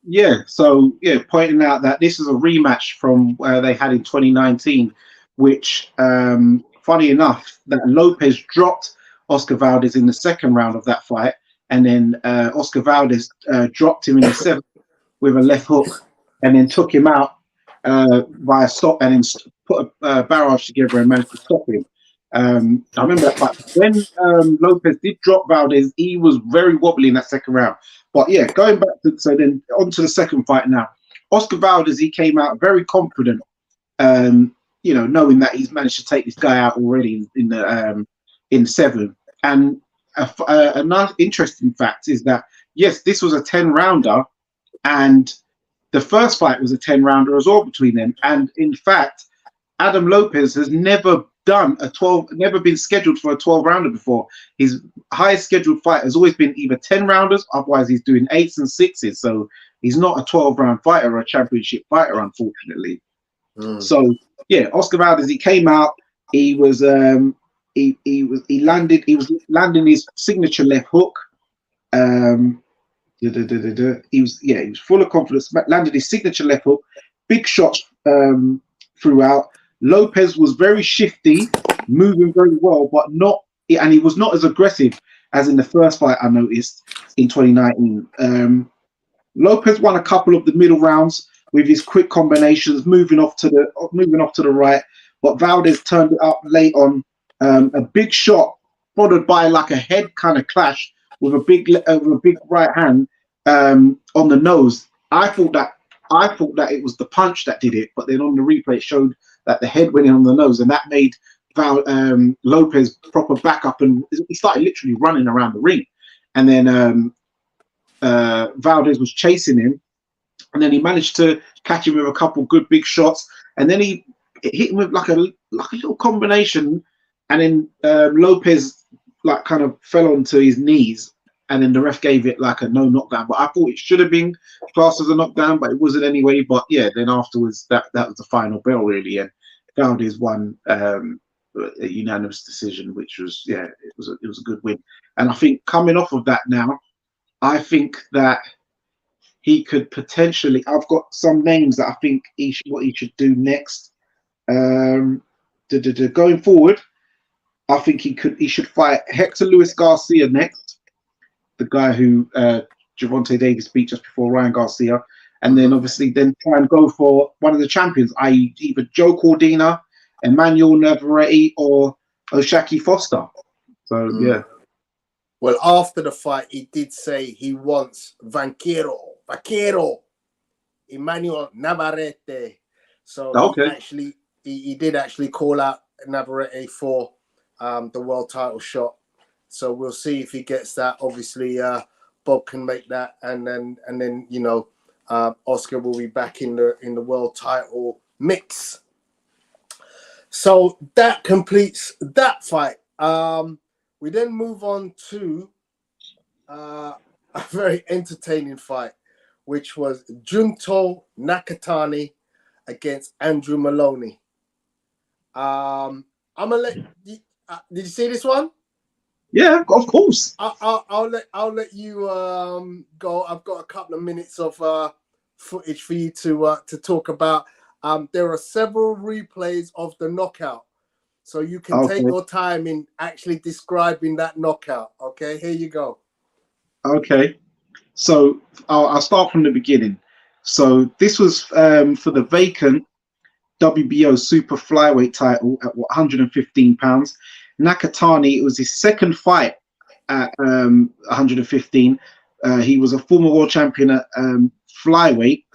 Yeah, so yeah, pointing out that this is a rematch from they had in 2019, which, funny enough, that Lopez dropped Oscar Valdez in the second round of that fight, and then Oscar Valdez dropped him in the seventh with a left hook, and then took him out by a stop, and then put a barrage together and managed to stop him. I remember that fight. When Lopez did drop Valdez, he was very wobbly in that second round. But yeah, going back to then on to the second fight now. Oscar Valdez, he came out very confident, knowing that he's managed to take this guy out already in seven. And another interesting fact is that yes, this was a 10-rounder, and the first fight was a 10-rounder as well between them. And in fact, Adam Lopez has never been scheduled for a 12-rounder before. His highest scheduled fight has always been either 10-rounders, otherwise he's doing 8s and 6s. So he's not a 12-round fighter or a championship fighter, unfortunately. So yeah, Oscar Valdez, he came out, he was landing his signature left hook. He was full of confidence, landed his signature left hook, big shots throughout. Lopez was very shifty, moving very well, and he was not as aggressive as in the first fight I noticed in 2019. Lopez won a couple of the middle rounds with his quick combinations, moving off to the right, but Valdez turned it up late on. A big shot followed by like a head kind of clash with a big right hand on the nose. I thought that it was the punch that did it, but then on the replay it showed that the head went in on the nose, and that made Lopez proper back up, and he started literally running around the ring. And then Valdez was chasing him, and then he managed to catch him with a couple good big shots, and then he hit him with like a little combination, and then Lopez like kind of fell onto his knees, and then the ref gave it like a no knockdown. But I thought it should have been classed as a knockdown, but it wasn't anyway. But yeah, then afterwards that was the final bell really, and Valdez won a unanimous decision, which was it was a good win. And I think coming off of that now, I think that he could potentially. I've got some names that I think what he should do next. Going forward, I think he should fight Hector Luis Garcia next, the guy who Gervonta Davis beat just before Ryan Garcia, and then obviously then try and go for one of the champions, i.e. either Joe Cordina, Emmanuel Navarrete, or O'Shaki Foster. So yeah. Well, after the fight, he did say he wants Vaquero, Emmanuel Navarrete. So okay. He did actually call out Navarrete for the world title shot. So we'll see if he gets that. Obviously, Bob can make that, and then Oscar will be back in the world title mix. So that completes that fight. We then move on to a very entertaining fight, which was Junto Nakatani against Andrew Maloney. I'm gonna let you, did you see this one? Yeah, of course. I'll let you go. I've got a couple of minutes of footage for you to talk about. There are several replays of the knockout, so you can take your time in actually describing that knockout. Okay, here you go. Okay, so I'll start from the beginning. So this was for the vacant WBO super flyweight title at 115 pounds. Nakatani, it was his second fight at 115. He was a former world champion at flyweight,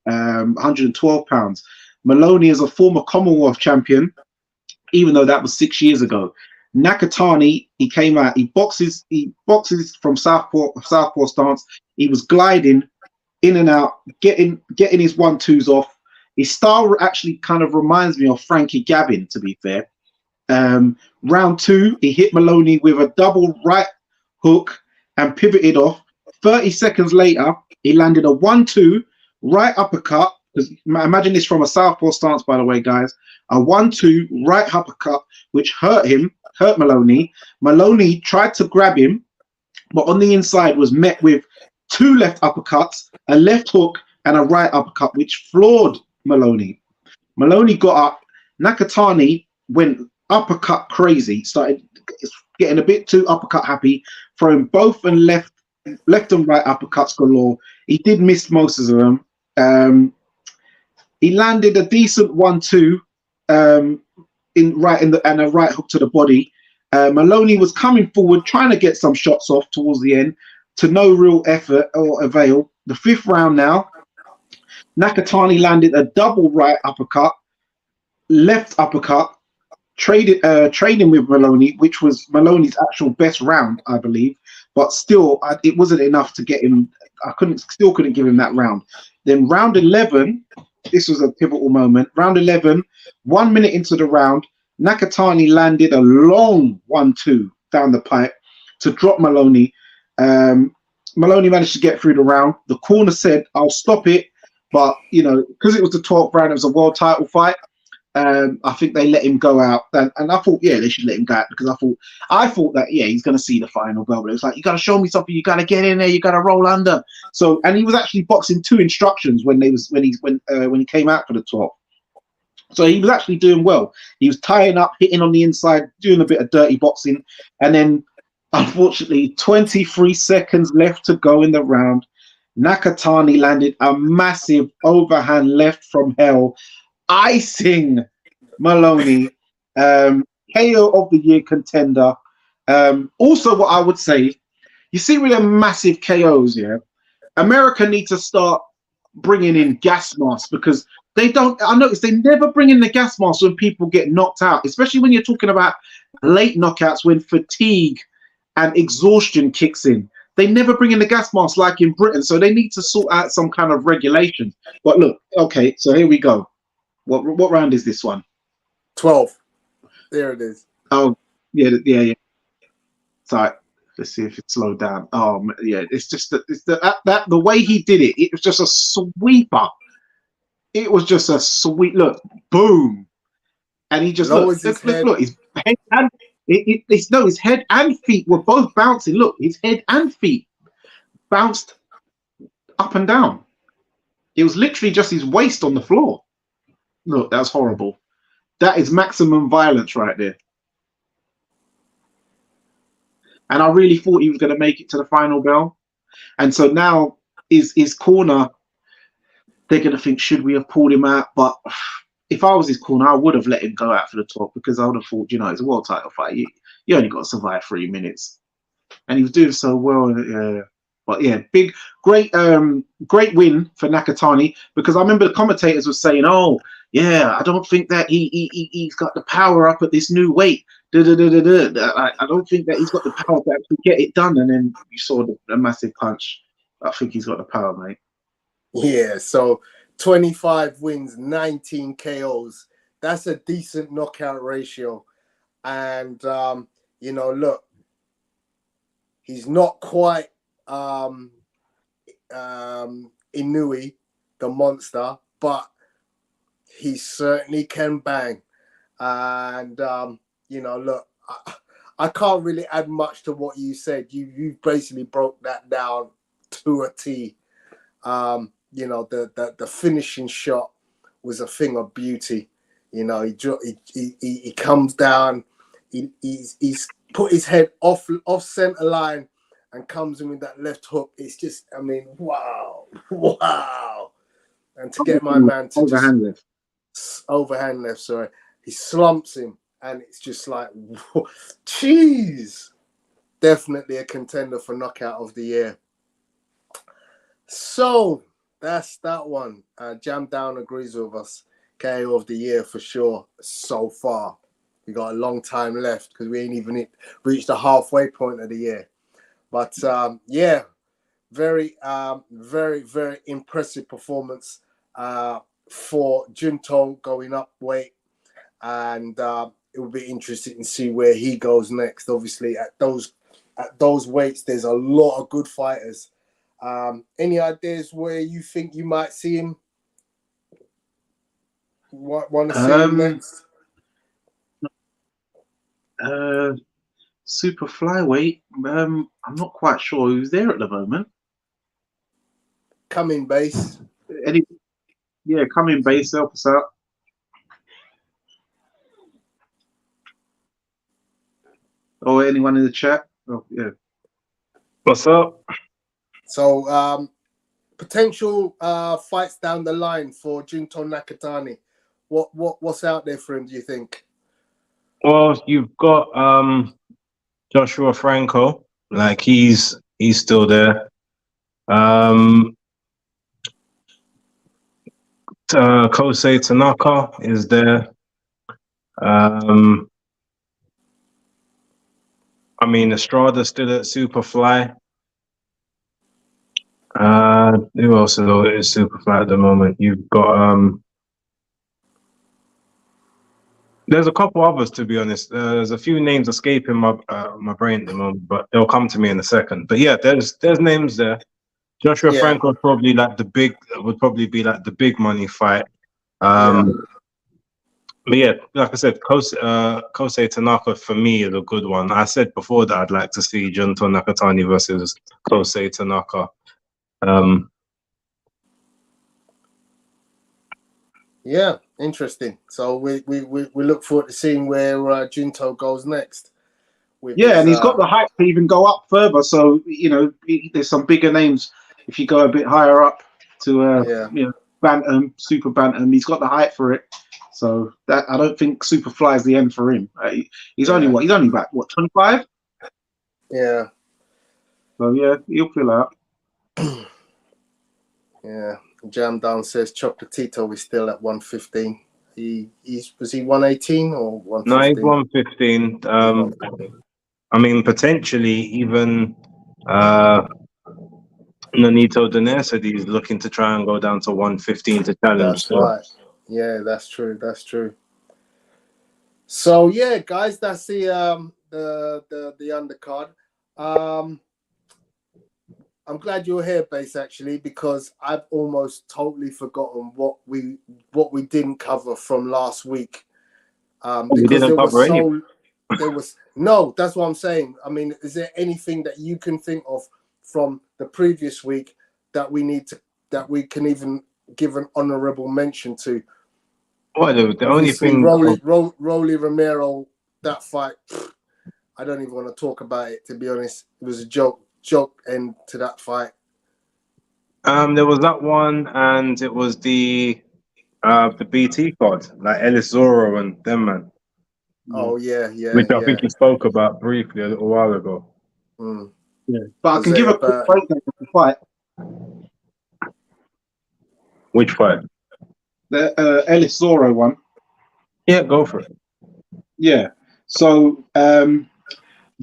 112 pounds. Maloney is a former Commonwealth champion, even though that was 6 years ago. Nakatani, he came out, he boxes from southpaw stance. He was gliding in and out, getting his 1-2s off. His style actually kind of reminds me of Frankie Gavin, to be fair. Round 2, he hit Maloney with a double right hook and pivoted off. 30 seconds later, he landed a 1-2 right uppercut. Imagine this from a southpaw stance, by the way, guys. A 1-2 right uppercut, which hurt Maloney. Maloney tried to grab him, but on the inside was met with 2 left uppercuts, a left hook, and a right uppercut, which floored Maloney. Maloney got up. Nakatani went uppercut crazy, started getting a bit too uppercut happy, throwing both and left and right uppercuts galore. He did miss most of them. He landed a decent 1-2 and a right hook to the body. Maloney was coming forward, trying to get some shots off towards the end, to no real effort or avail. The 5th round now, Nakatani landed a double right uppercut, left uppercut, trading with Maloney, which was Maloney's actual best round, I believe. But still, it wasn't enough to get him. I still couldn't give him that round. Then round 11, this was a pivotal moment. Round 11, 1 minute into the round, Nakatani landed a long 1-2 down the pipe to drop Maloney. Maloney managed to get through the round. The corner said, "I'll stop it," but you know, because it was the 12th round, it was a world title fight. I think they let him go out, and I thought, yeah, they should let him go out, because I thought that, yeah, he's going to see the final bell, but it was like, you got to show me something, you got to get in there, you got to roll under. So, and he was actually boxing 2 instructions when he came out for the 12th. So he was actually doing well. He was tying up, hitting on the inside, doing a bit of dirty boxing, and then unfortunately, 23 seconds left to go in the round, Nakatani landed a massive overhand left from hell, icing Maloney, KO of the year contender. Also, what I would say, you see with the massive KOs, yeah, America needs to start bringing in gas masks, because they don't. I noticed they never bring in the gas masks when people get knocked out, especially when you're talking about late knockouts when fatigue and exhaustion kicks in. They never bring in the gas mask like in Britain, so they need to sort out some kind of regulation. But look, okay, so here we go. What round is this one? 12. There it is. Oh, yeah. Sorry, let's see if it slowed down. Oh, yeah, it's just the way he did it. It was just a sweeper. It was just a sweet look, boom, and he just look. His head and his head and feet were both bouncing. Look, his head and feet bounced up and down. It was literally just his waist on the floor. Look, that's horrible. That is maximum violence right there. And I really thought he was going to make it to the final bell. And so now his corner, they're going to think, should we have pulled him out? But if I was his corner, I would have let him go out for the top, because I would have thought, you know, it's a world title fight. You only got to survive 3 minutes. And he was doing so well. But yeah, great win for Nakatani, because I remember the commentators were saying, oh, yeah, I don't think that he's got the power up at this new weight. I don't think that he's got the power to actually get it done. And then you saw the massive punch. I think he's got the power, mate. Yeah, so 25 wins, 19 KOs. That's a decent knockout ratio. And, you know, look, he's not quite Inui, the monster, but he certainly can bang. And, you know, look, I can't really add much to what you said. You basically broke that down to a T. You know, the finishing shot was a thing of beauty. You know, he comes down, he's put his head off center line and comes in with that left hook. It's just, I mean, wow. And to get my man to overhand left, sorry, he slumps him, and it's just like, jeez, definitely a contender for knockout of the year. So that's that one. Jam Down agrees with us. KO of the year for sure so far. We got a long time left because we ain't even reached the halfway point of the year. But yeah, very impressive performance for Junto going up weight, and it will be interesting to see where he goes next. Obviously, at those weights, there's a lot of good fighters. Any ideas where you think you might see him? Want to see him next? super flyweight. I'm not quite sure who's there at the moment. Coming base. Yeah, coming base, help us out. Or anyone in the chat? Oh, yeah. What's up? So, potential fights down the line for Junto Nakatani. What's out there for him, do you think? Well, you've got Joshua Franco, like he's still there. Kosei Tanaka is there. I mean, Estrada's still at Superfly. Who else is Superfly at the moment? You've got there's a couple others, to be honest. There's a few names escaping my brain at the moment, but they'll come to me in a second. But yeah, there's names there. Joshua Franco would probably be like the big money fight. But yeah, like I said, Kosei Tanaka for me is a good one. I said before that I'd like to see Junto Nakatani versus Kosei Tanaka. Yeah, interesting. So we look forward to seeing where Junto goes next. And he's got the hype to even go up further. So there's some bigger names if you go a bit higher up to bantam, super bantam. He's got the hype for it. So that I don't think Superfly is the end for him. He's only He's only about 25. Yeah. So yeah, he'll fill out. Yeah. Jam Down says Chocolatito is still at 115. Was he 118 or 115? No, he's 115. I mean, potentially even Nonito Donaire said he's looking to try and go down to 115 to challenge. That's right. Yeah, that's true. That's true. So yeah, guys, that's the undercard. I'm glad you're here, Base, actually, because I've almost totally forgotten what we didn't cover from last week. Because no, that's what I'm saying. I mean, is there anything that you can think of from the previous week that we can even give an honorable mention to? Well, the only thing, Rolly Romero, that fight, I don't even want to talk about it, to be honest. It was a joke end to that fight. There was that one, and it was the BT card, like Ellis Zorro and them, man. Oh yeah. Which I think you spoke about briefly a little while ago. Mm. Yeah, but I can give a quick breakdown of the fight. Which fight? The Ellis Zorro one. Yeah, go for it. Yeah. So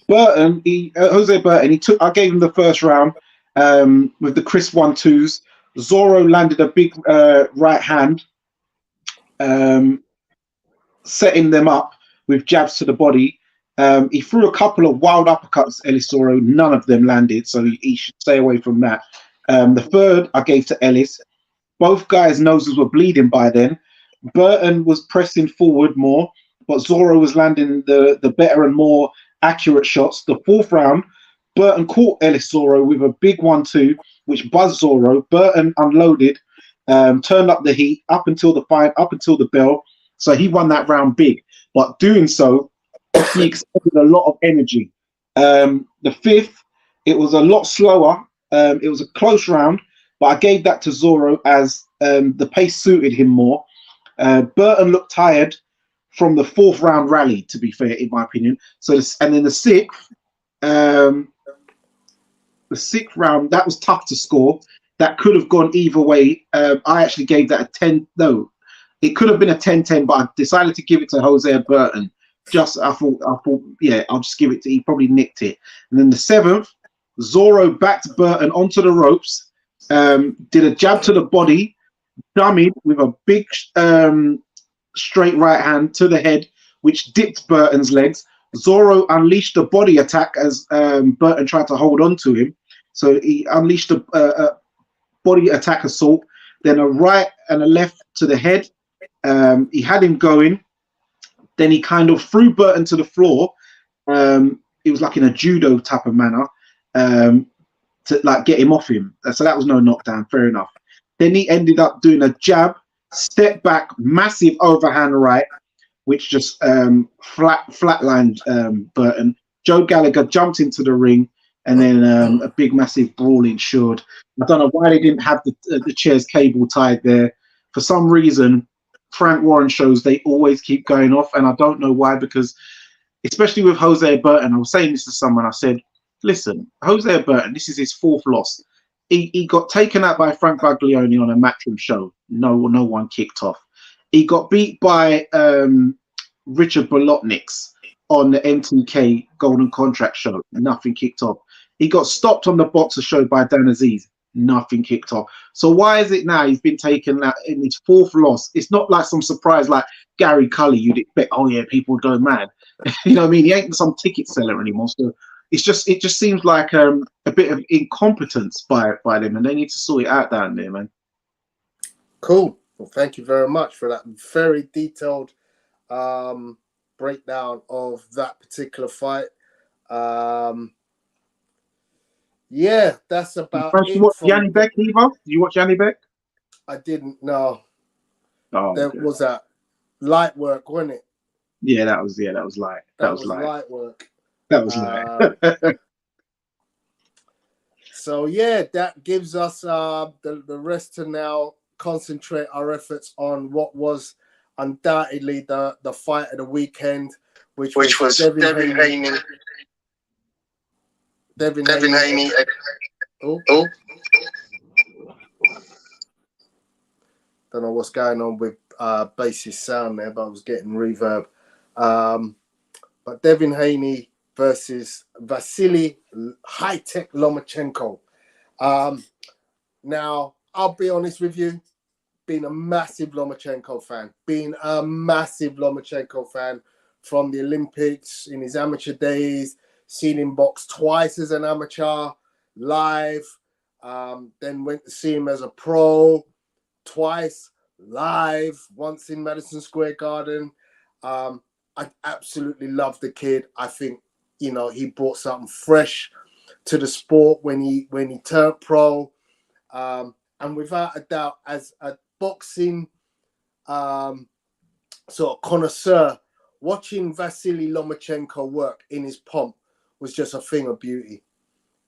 Burton, Jose Burton, I gave him the first round with the crisp 1-2s. Zorro landed a big right hand, setting them up with jabs to the body. He threw a couple of wild uppercuts, Ellis Zorro. None of them landed, so he should stay away from that. The third I gave to Ellis. Both guys' noses were bleeding by then. Burton was pressing forward more, but Zorro was landing the better and more accurate shots. The fourth round, Burton caught Ellis Zorro with a big 1-2, which buzzed Zorro. Burton unloaded, turned up the heat up until the bell. So he won that round big. But doing so, he expended a lot of energy. The fifth, it was a lot slower. It was a close round, but I gave that to Zorro as the pace suited him more. Burton looked tired from the fourth round rally, to be fair, in my opinion. So, and then the sixth round, that was tough to score. That could have gone either way. I actually gave that a 10. No, it could have been a 10-10, but I decided to give it to Jose Burton. I thought, yeah, I'll just give it to. He probably nicked it. And then the seventh, Zorro backed Burton onto the ropes, did a jab to the body, dummied with a big straight right hand to the head, which dipped Burton's legs. Zorro unleashed a body attack as Burton tried to hold on to him. So he unleashed a body attack assault, then a right and a left to the head. He had him going. Then he kind of threw Burton to the floor, it was like in a judo type of manner, to like get him off him. So that was no knockdown. Fair enough. Then he ended up doing a jab, step back, massive overhand right, which just flatlined Burton. Joe Gallagher jumped into the ring, and then a big, massive brawl ensued. I don't know why they didn't have the chair's cable tied there. For some reason, Frank Warren shows they always keep going off, and I don't know why, because especially with Jose Burton, I was saying this to someone, I said, listen, Jose Burton, this is his 4th loss. He got taken out by Frank Baglioni on a Matchroom show. No one kicked off. He got beat by Richard Bolotniks on the MTK Golden Contract show. Nothing kicked off. He got stopped on the Boxer show by Dan Aziz. Nothing kicked off. So why is it now he's been taken out in his 4th loss? It's not like some surprise like Gary Cully. You'd expect, oh yeah, people go mad. You know what I mean? He ain't some ticket seller anymore. So it just seems like a bit of incompetence by them, and they need to sort it out down there, man. Cool. Well, thank you very much for that very detailed breakdown of that particular fight. Yeah, that's about it. You watch Yanni Beck, Eva? Did you watch Yanni Beck? I didn't know. Oh, there was that light work, wasn't it? Yeah, that was light. That was light work. That was light. So yeah, that gives us the rest to now concentrate our efforts on what was undoubtedly the fight of the weekend, which was Devin Haney. Devin Haney. Oh. Don't know what's going on with bass's sound there, but I was getting reverb. But Devin Haney versus Vasily High-Tech Lomachenko. Now, I'll be honest with you, being a massive Lomachenko fan from the Olympics, in his amateur days, seen him box twice as an amateur, live, then went to see him as a pro, twice, live, once in Madison Square Garden. I absolutely love the kid. I think, you know, he brought something fresh to the sport when he turned pro. And without a doubt, as a boxing sort of connoisseur, watching Vasily Lomachenko work in his pomp was just a thing of beauty.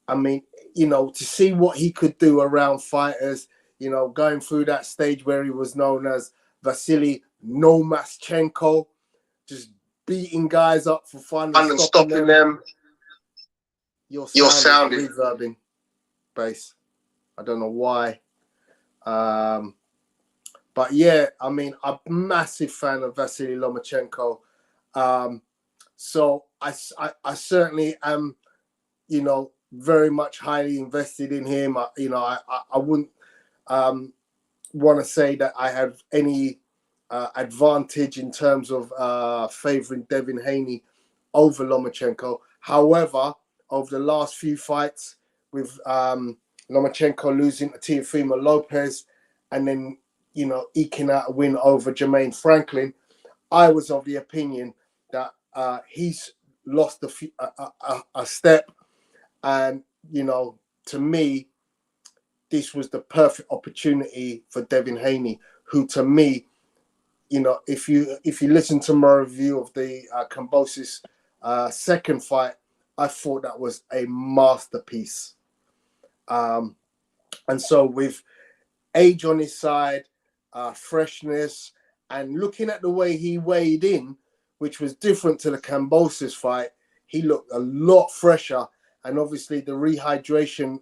I mean, you know, to see what he could do around fighters, you know, going through that stage where he was known as Vasily Nomaschenko, just beating guys up for fun and stopping them. Your sound is reverbing, bass. I don't know why. But yeah, I mean, I'm a massive fan of Vasily Lomachenko. So I certainly am, you know, very much highly invested in him. I wouldn't want to say that I have any advantage in terms of favoring Devin Haney over Lomachenko. However, over the last few fights, with Lomachenko losing to Teofimo Lopez and then, you know, eking out a win over Jermaine Franklin, I was of the opinion that he's lost a step. And, you know, to me, this was the perfect opportunity for Devin Haney, who to me, you know, if you listen to my review of the Kambosos second fight, I thought that was a masterpiece. And so with age on his side, freshness, and looking at the way he weighed in, which was different to the Kambosos fight, he looked a lot fresher. And obviously the rehydration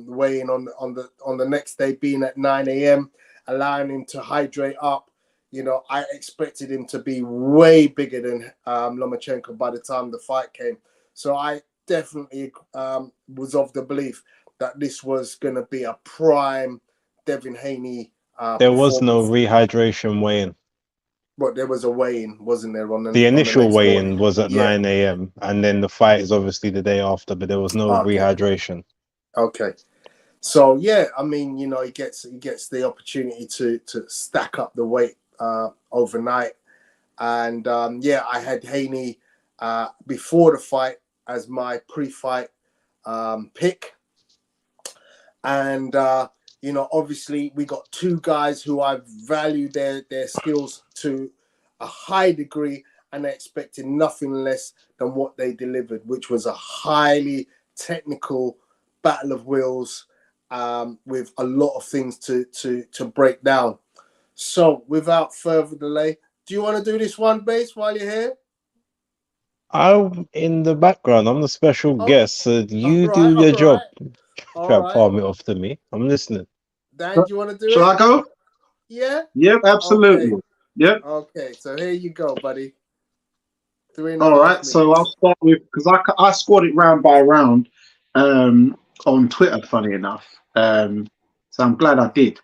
weighing on the next day being at 9 a.m., allowing him to hydrate up. You know, I expected him to be way bigger than Lomachenko by the time the fight came. So I definitely was of the belief that this was going to be a prime Devin Haney. There was no rehydration weigh-in. But there was a weigh-in, wasn't there? The initial weigh-in was at 9 a.m. and then the fight is obviously the day after, but there was no rehydration. Okay. So yeah, I mean, you know, he gets the opportunity to stack up the weight overnight, and yeah, I had Haney before the fight as my pre-fight pick. And you know, obviously we got two guys who I value their skills to a high degree, and I expected nothing less than what they delivered, which was a highly technical battle of wills with a lot of things to break down. So without further delay, do you want to do this one, Base, while you're here? I'm in the background. I'm the special guest. So all you do right, your all job. right, all Try to right. palm it off to me. I'm listening. Dan, do you want to do Shall it? I go? Yeah? Yep, absolutely. Okay. Yep. Okay, so here you go, buddy. 3.5 All right, minutes. so I'll start with, because I scored it round by round on Twitter, funny enough. So I'm glad I did.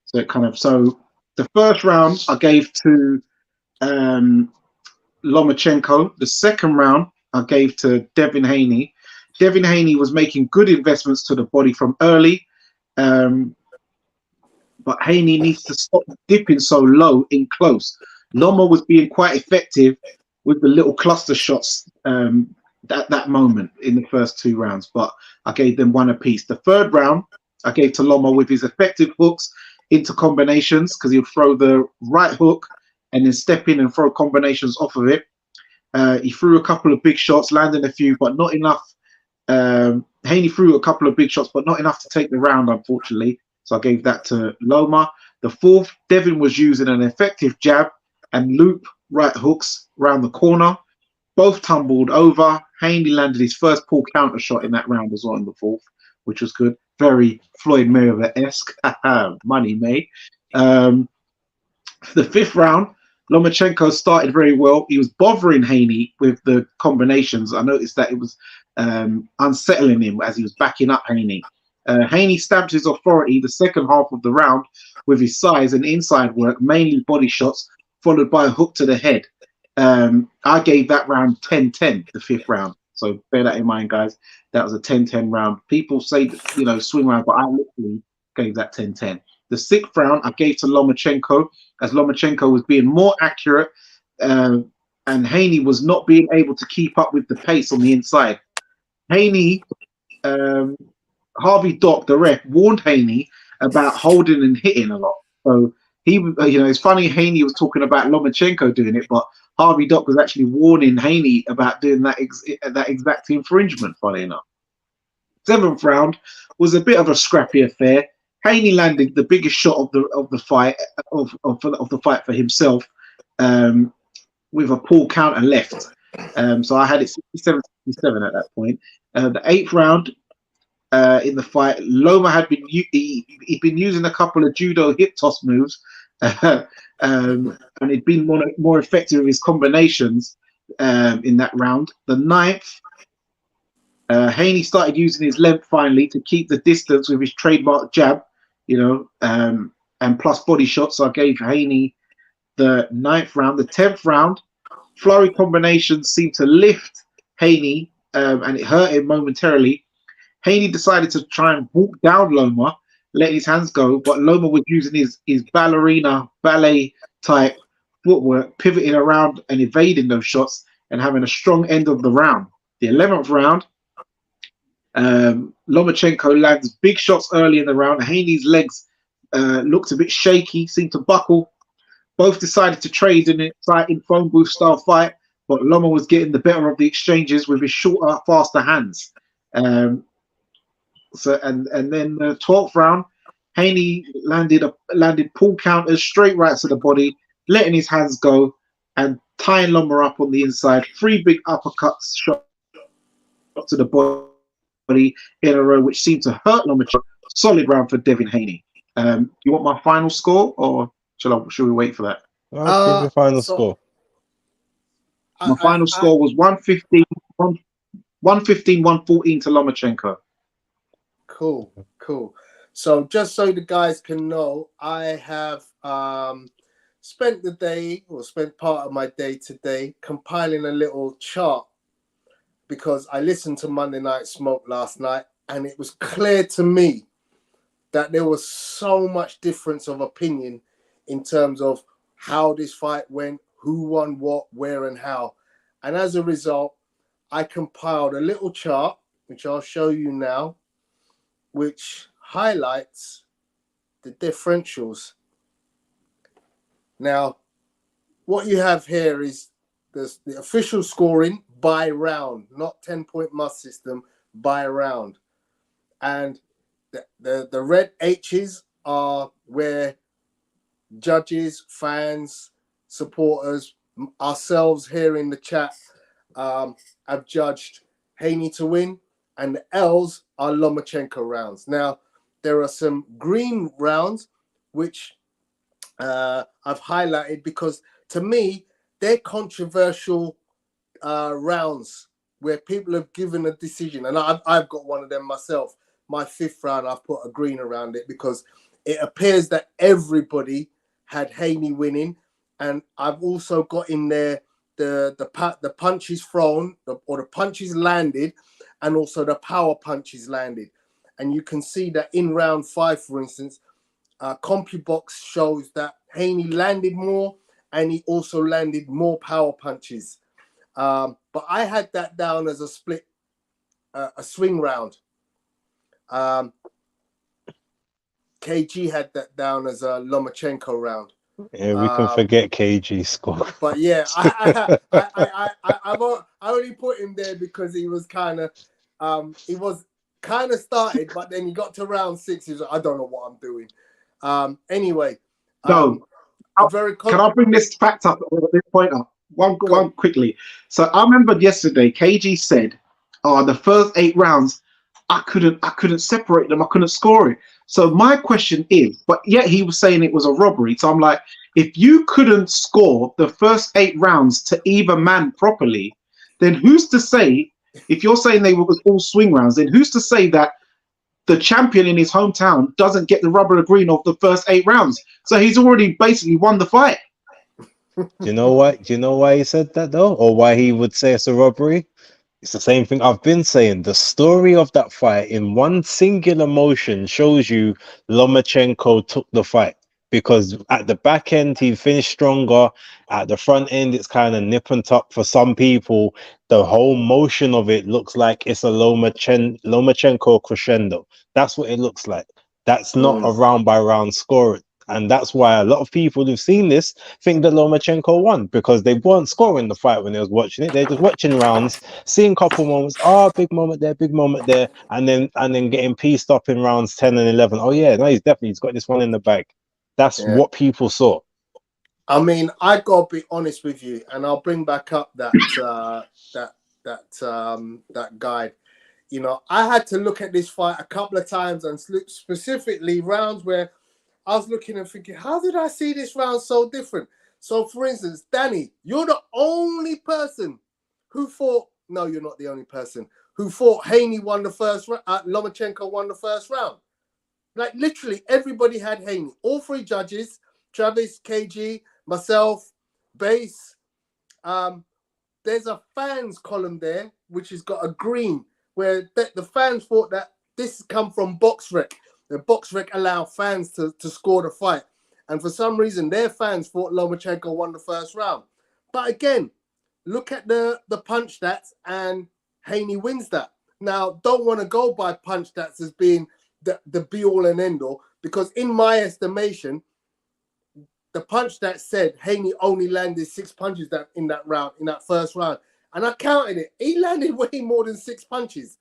So the first round I gave to Lomachenko. The second round I gave to Devin Haney. Devin Haney was making good investments to the body from early, but Haney needs to stop dipping so low in close. Loma was being quite effective with the little cluster shots at that moment in the first two rounds, but I gave them one apiece. The third round, I gave to Loma with his effective hooks into combinations, because he'll throw the right hook and then step in and throw combinations off of it. He threw a couple of big shots, landed a few, but not enough. Haney threw a couple of big shots, but not enough to take the round, unfortunately. So I gave that to Loma. The fourth, Devin was using an effective jab and loop right hooks round the corner. Both tumbled over. Haney landed his first pull counter shot in that round as well in the fourth, which was good. Very Floyd Mayweather-esque. Money made. The fifth round, Lomachenko started very well. He was bothering Haney with the combinations. I noticed that it was unsettling him as he was backing up Haney. Haney stamped his authority the second half of the round with his size and inside work, mainly body shots, followed by a hook to the head. I gave that round 10-10, the fifth round. So bear that in mind, guys. That was a 10-10 round. People say, you know, swing round, but I literally gave that 10-10. The sixth round, I gave to Lomachenko, as Lomachenko was being more accurate, and Haney was not being able to keep up with the pace on the inside. Haney, Harvey Dock, the ref, warned Haney about holding and hitting a lot. So he, you know, it's funny Haney was talking about Lomachenko doing it, but Harvey Dock was actually warning Haney about doing that exact infringement, funny enough. Seventh round was a bit of a scrappy affair. Haney landed the biggest shot of the fight for himself with a pull counter left. So I had it 67-67 at that point. The eighth round in the fight, Loma had he'd been using a couple of judo hip toss moves, and he'd been more effective with his combinations in that round. The ninth, Haney started using his length finally to keep the distance with his trademark jab, you know, and plus body shots. So I gave Haney the ninth round. The 10th round, flurry combinations seemed to lift Haney, and it hurt him momentarily. Haney decided to try and walk down Loma, letting his hands go, but Loma was using his ballet type footwork, pivoting around and evading those shots and having a strong end of the round. The 11th round, Lomachenko lands big shots early in the round. Haney's legs looked a bit shaky, seemed to buckle. Both decided to trade in an exciting phone booth style fight, but Loma was getting the better of the exchanges with his shorter, faster hands. Then the 12th round, Haney landed pull counters straight right to the body, letting his hands go and tying Loma up on the inside. 3 big uppercuts shot to the body in a row, which seemed to hurt Lomachenko. Solid round for Devin Haney. You want my final score, or should we wait for that? I'll give you final score. My final score was 115, 114 to Lomachenko. Cool. So just so the guys can know, I have spent part of my day today compiling a little chart, because I listened to Monday Night Smoke last night, and it was clear to me that there was so much difference of opinion in terms of how this fight went, who won what, where and how. And as a result, I compiled a little chart, which I'll show you now, which highlights the differentials. Now, what you have here is the official scoring by round, not 10-point must system, by round. And the red H's are where judges, fans, supporters, ourselves here in the chat have judged Haney to win, and the L's are Lomachenko rounds. Now, there are some green rounds which I've highlighted because, to me, they're controversial rounds where people have given a decision, and I've got one of them myself. My 5th round, I've put a green around it because it appears that everybody had Haney winning, and I've also got in there the punches thrown or the punches landed, and also the power punches landed. And you can see that in round 5, for instance, CompuBox shows that Haney landed more, and he also landed more power punches. But I had that down as a split, a swing round. KG had that down as a Lomachenko round. Yeah, we can forget KG score. But yeah, I only put him there because he was kind of started, but then he got to round 6. He was like, I don't know what I'm doing. Anyway, can I bring this fact up at this point up? One quickly. So I remember yesterday KG said, the first 8 rounds, I couldn't separate them. I couldn't score it. So my question is, but yet he was saying it was a robbery. So I'm like, if you couldn't score the first 8 rounds to either man properly, then who's to say, if you're saying they were all swing rounds, then who's to say that the champion in his hometown doesn't get the rubber or green of the first 8 rounds? So he's already basically won the fight. Do you know why? Do you know why he said that though, or why he would say it's a robbery? It's the same thing I've been saying. The story of that fight in one singular motion shows you Lomachenko took the fight, because at the back end he finished stronger. At the front end, it's kind of nip and tuck for some people. The whole motion of it looks like it's a Lomachenko crescendo. That's what it looks like. That's not a round by round scoring. And that's why a lot of people who've seen this think that Lomachenko won, because they weren't scoring the fight when they was watching it. They're just watching rounds, seeing a couple moments, big moment there, and then getting pieced up in rounds 10 and 11. Oh yeah, no, he's got this one in the bag. That's what people saw. I mean, I gotta be honest with you, and I'll bring back up that that guide. You know, I had to look at this fight a couple of times, and specifically rounds where I was looking and thinking, how did I see this round so different? So, for instance, Dani, you're the only person who thought, no, you're not the only person who thought Haney won the first round, Lomachenko won the first round. Like, literally, everybody had Haney. All 3 judges, Travis, KG, myself, Base. There's a fans column there, which has got a green, where the fans thought that this come from BoxRec. The BoxRec allow fans to score the fight. And for some reason, their fans thought Lomachenko won the first round. But again, look at the punch stats, and Haney wins that. Now, don't want to go by punch stats as being the be-all and end-all, because in my estimation, the punch that said Haney only landed 6 punches in that first round. And I counted it. He landed way more than 6 punches.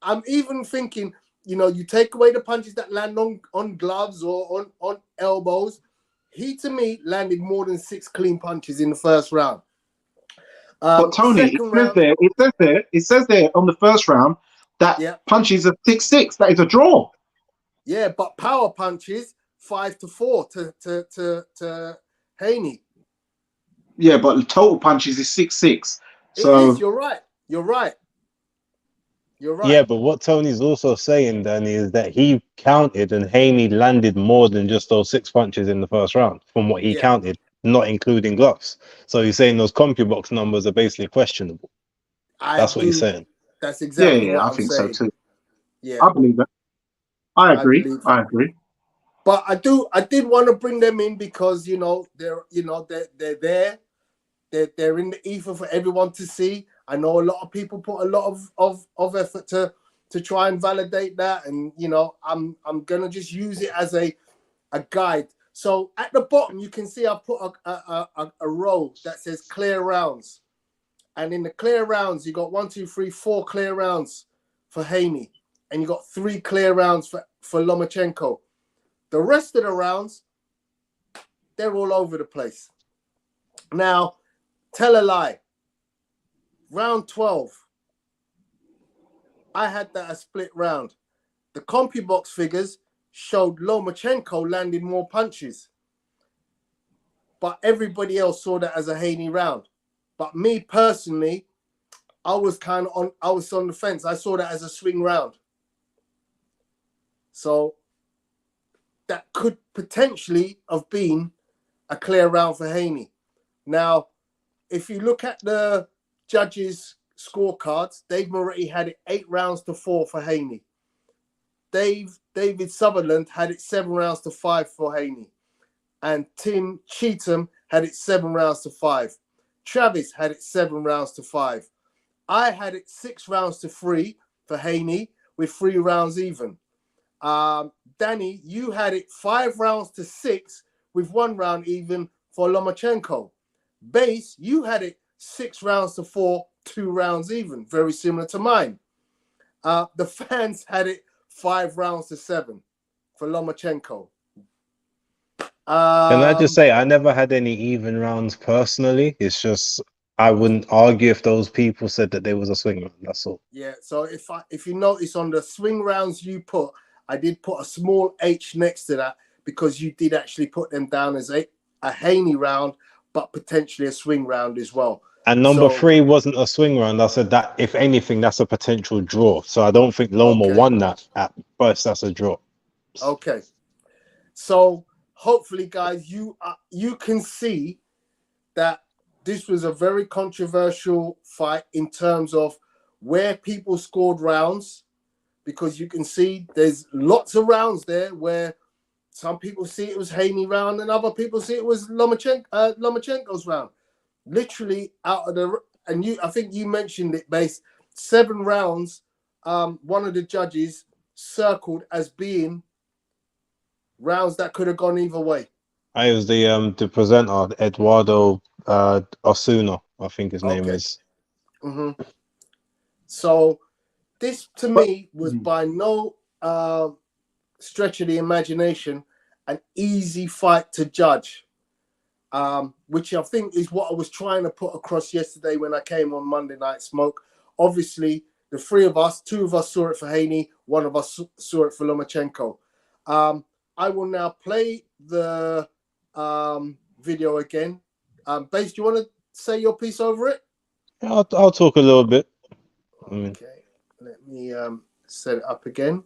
I'm even thinking, you know, you take away the punches that land on gloves or on elbows. He, to me, landed more than 6 clean punches in the first round. But Tony, it says there on the first round that punches are 6-6. That is a draw. Yeah, but power punches 5-4 to Haney. Yeah, but total punches is 6-6. So it is, you're right. Yeah, but what Tony's also saying, Danny, is that he counted and Haney landed more than just those 6 punches in the first round, from what he counted, not including gloves. So he's saying those CompuBox numbers are basically questionable. That's what he's saying. That's exactly what I'm think saying. so too. Yeah, I believe that. I agree. But I did want to bring them in because they're there. they're in the ether for everyone to see. I know a lot of people put a lot of effort to try and validate that, and you know, I'm gonna just use it as a guide. So at the bottom, you can see I put a row that says clear rounds, and in the clear rounds, you got 1, 2, 3, 4 clear rounds for Haney, and you got 3 clear rounds for Lomachenko. The rest of the rounds, they're all over the place. Now, tell a lie. Round 12, I had that a split round. The CompuBox figures showed Lomachenko landing more punches, but everybody else saw that as a Haney round. But me personally, I was on the fence. I saw that as a swing round. So that could potentially have been a clear round for Haney. Now, if you look at the judges' scorecards, Dave Moretti had it 8-4 for Haney. David Sutherland had it 7-5 for Haney. And Tim Cheatham had it 7-5. Travis had it 7-5. I had it 6-3 for Haney with 3 rounds even. Dani, you had it 5-6 with 1 round even for Lomachenko. Base, you had it 6-4, 2 rounds even, very similar to mine. The fans had it 5-7 for Lomachenko. Can I just say, I never had any even rounds personally. It's just I wouldn't argue if those people said that there was a swing round. That's all. Yeah. So if you notice on the swing rounds you put, I did put a small H next to that because you did actually put them down as a Haney round, but potentially a swing round as well. And number 3 wasn't a swing round. I said that if anything, that's a potential draw. So I don't think Loma won that at first. That's a draw. Okay. So hopefully, guys, you can see that this was a very controversial fight in terms of where people scored rounds, because you can see there's lots of rounds there where some people see it was Haney round and other people see it was Lomachenko's round. Literally out of the, and I think you mentioned it, Base, 7 rounds. One of the judges circled as being rounds that could have gone either way. I was the presenter, Eduardo Osuna, I think his name is. Mm-hmm. So this to me was by no stretch of the imagination an easy fight to judge, which I think is what I was trying to put across yesterday when I came on Monday Night Smoke. Obviously, the 3 of us, 2 of us saw it for Haney, 1 of us saw it for Lomachenko. I will now play the video again. Base, do you want to say your piece over it? Yeah, I'll talk a little bit. Okay, let me set it up again.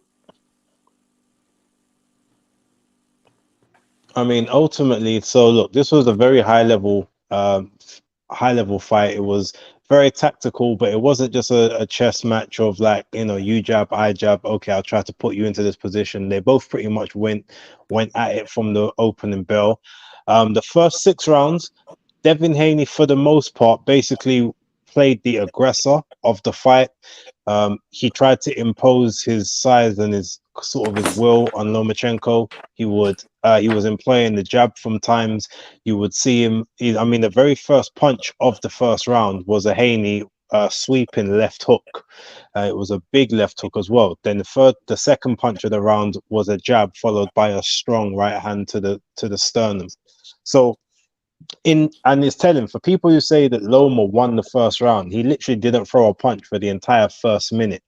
I mean, ultimately, so look, this was a very high level fight. It was very tactical, but it wasn't just a chess match of like, you know, you jab, I jab. Okay, I'll try to put you into this position. They both pretty much went at it from the opening bell. The first 6 rounds, Devin Haney, for the most part, basically played the aggressor of the fight. He tried to impose his size and his will on Lomachenko. He was employing the jab from times. You would see him. I mean, the very first punch of the first round was a Haney sweeping left hook. It was a big left hook as well. Then the second punch of the round was a jab followed by a strong right hand to the sternum. So and it's telling for people who say that Loma won the first round, he literally didn't throw a punch for the entire first minute,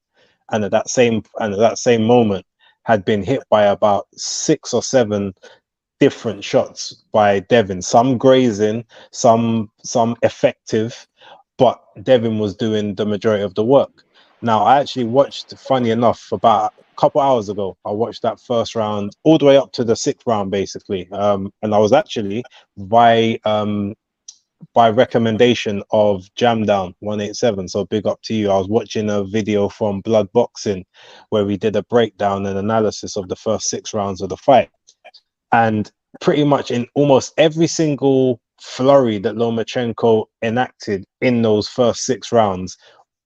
and at that same moment had been hit by about 6 or 7 different shots by Devin, some grazing, some effective, but Devin was doing the majority of the work. Now, I actually watched, funny enough, about a couple hours ago, I watched that first round all the way up to the 6th round, basically. And I was actually by recommendation of Jam Down 187. So big up to you. I was watching a video from Blood Boxing where we did a breakdown and analysis of the first 6 rounds of the fight. And pretty much in almost every single flurry that Lomachenko enacted in those first 6 rounds,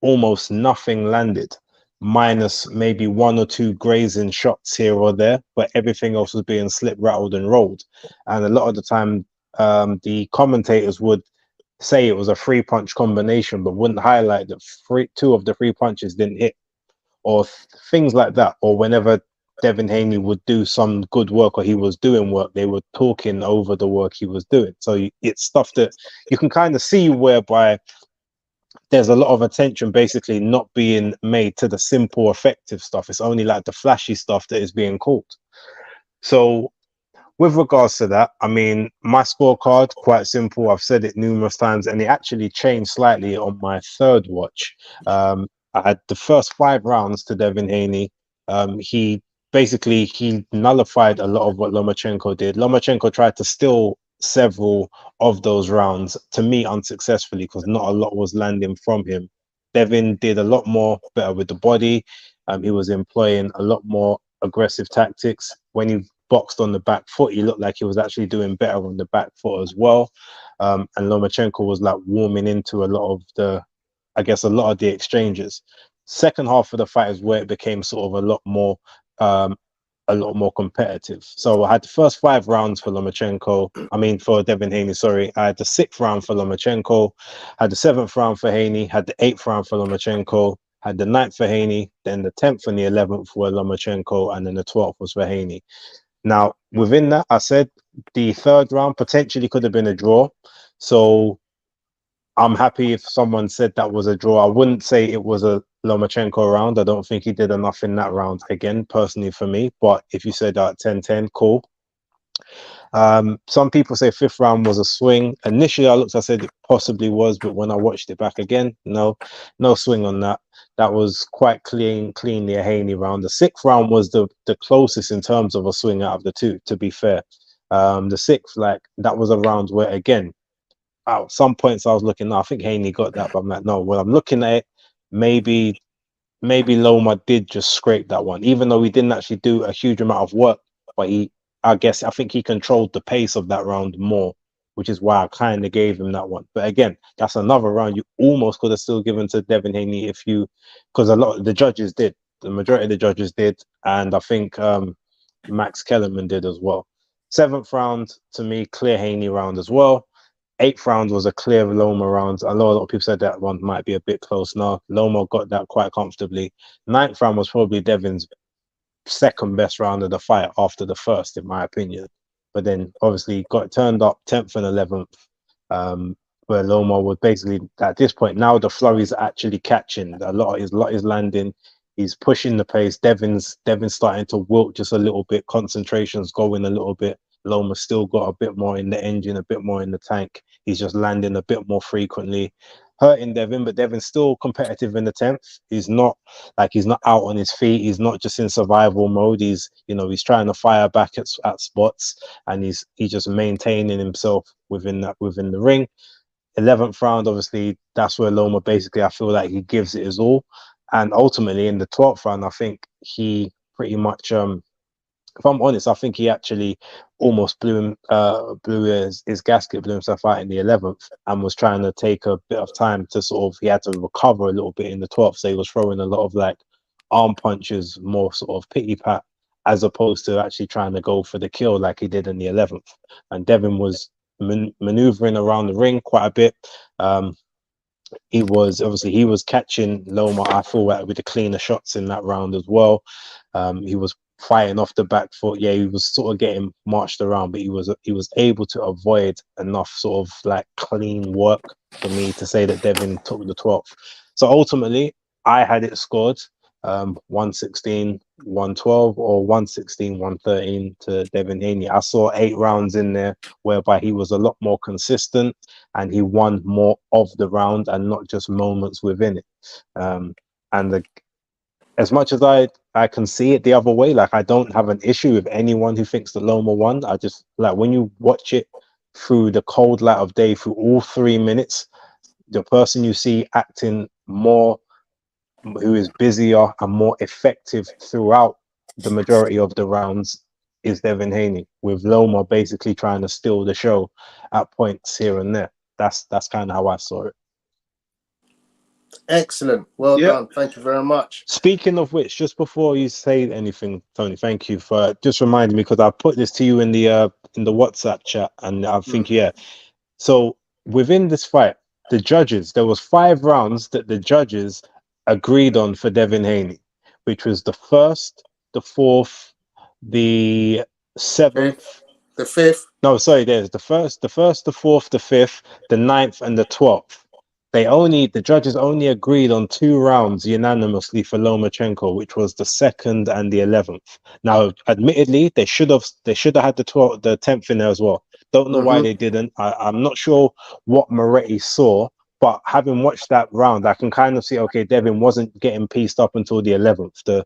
almost nothing landed, minus maybe 1 or 2 grazing shots here or there, but everything else was being slip, rattled, and rolled. And a lot of the time, the commentators would say it was a 3-punch combination, but wouldn't highlight that 2 of the 3 punches didn't hit, or things like that. Or whenever Devin Haney would do some good work, or he was doing work, they were talking over the work he was doing. So it's stuff that you can kind of see whereby there's a lot of attention basically not being made to the simple, effective stuff. It's only like the flashy stuff that is being called. So with regards to that, I mean, my scorecard, quite simple. I've said it numerous times, and it actually changed slightly on my third watch. I had the first 5 rounds to Devin Haney. He nullified a lot of what Lomachenko did. Lomachenko tried to steal several of those rounds, to me unsuccessfully, because not a lot was landing from him. Devin did a lot more better with the body. He was employing a lot more aggressive tactics. When he boxed on the back foot, he looked like he was actually doing better on the back foot as well. And Lomachenko was like warming into a lot of the exchanges. Second half of the fight is where it became sort of a lot more competitive. So I had the first 5 rounds for Devin Haney, sorry. I had the 6th round for Lomachenko, had the 7th round for Haney, had the 8th round for Lomachenko, had the 9th for Haney, then the 10th and the 11th were Lomachenko, and then the 12th was for Haney. Now, within that, I said the 3rd round potentially could have been a draw. So I'm happy if someone said that was a draw. I wouldn't say it was a Lomachenko round. I don't think he did enough in that round, again, personally for me. But if you said 10-10, cool. Some people say 5th round was a swing. Initially, I said it possibly was, but when I watched it back again, no swing on that. That was quite cleanly a Haney round. The 6th round was the closest in terms of a swing out of the 2, to be fair. The 6th, that was a round where, again, at some points I was looking, I think Haney got that, but I'm like, no, when I'm looking at it, maybe Loma did just scrape that one, even though he didn't actually do a huge amount of work, but I think he controlled the pace of that round more, which is why I kind of gave him that one. But again, that's another round you almost could have still given to Devin Haney because a lot of the judges did. The majority of the judges did, and I think Max Kellerman did as well. 7th round, to me, clear Haney round as well. 8th round was a clear Loma round. I know a lot of people said that one might be a bit close. No, Loma got that quite comfortably. 9th round was probably Devin's 2nd best round of the fight after the 1st, in my opinion. But then obviously got turned up 10th and 11th, where Loma was basically, at this point now, the flurries are actually catching. A lot is landing. He's pushing the pace. Devin's starting to wilt just a little bit. Concentration's going a little bit. Loma's still got a bit more in the engine, a bit more in the tank. He's just landing a bit more frequently, hurting Devin, but Devin's still competitive in the 10th. He's not out on his feet. He's not just in survival mode. He's trying to fire back at spots, and he's just maintaining himself within the ring. 11th round, obviously, that's where Loma basically, I feel like he gives it his all. And ultimately in the 12th round, I think he pretty much if I'm honest, I think he actually almost blew his gasket, blew himself out in the 11th, and was trying to take a bit of time to he had to recover a little bit in the 12th. So he was throwing a lot of arm punches, more sort of pity pat, as opposed to actually trying to go for the kill like he did in the 11th. And Devin was maneuvering around the ring quite a bit. He was catching Loma, I feel, with the cleaner shots in that round as well. He was fighting off the back foot. Yeah, he was sort of getting marched around, but he was able to avoid enough sort of clean work for me to say that Devin took the 12th. So ultimately, I had it scored 116, 112 or 116, 113 to Devin Haney. I saw 8 rounds in there whereby he was a lot more consistent and he won more of the round and not just moments within it. As much as I can see it the other way, I don't have an issue with anyone who thinks that Loma won. I just when you watch it through the cold light of day, through all 3 minutes, the person you see acting more, who is busier and more effective throughout the majority of the rounds, is Devin Haney, with Loma basically trying to steal the show at points here and there. That's kind of how I saw it. Excellent. Well done. Thank you very much. Speaking of which, just before you say anything, Tony, thank you for just reminding me, because I put this to you in the WhatsApp chat, and I think So within this fight, the judges, there was 5 rounds that the judges agreed on for Devin Haney, which was the first, the 4th, the 7th, the 5th. No, sorry, there's the 4th, the 5th, the 9th, and the 12th. The judges only agreed on 2 rounds unanimously for Lomachenko, which was the 2nd and the 11th. Now, admittedly, they should have had the 10th in there as well. Don't know why they didn't. I'm not sure what Moretti saw, but having watched that round, I can kind of see, okay, Devin wasn't getting pieced up until the 11th. The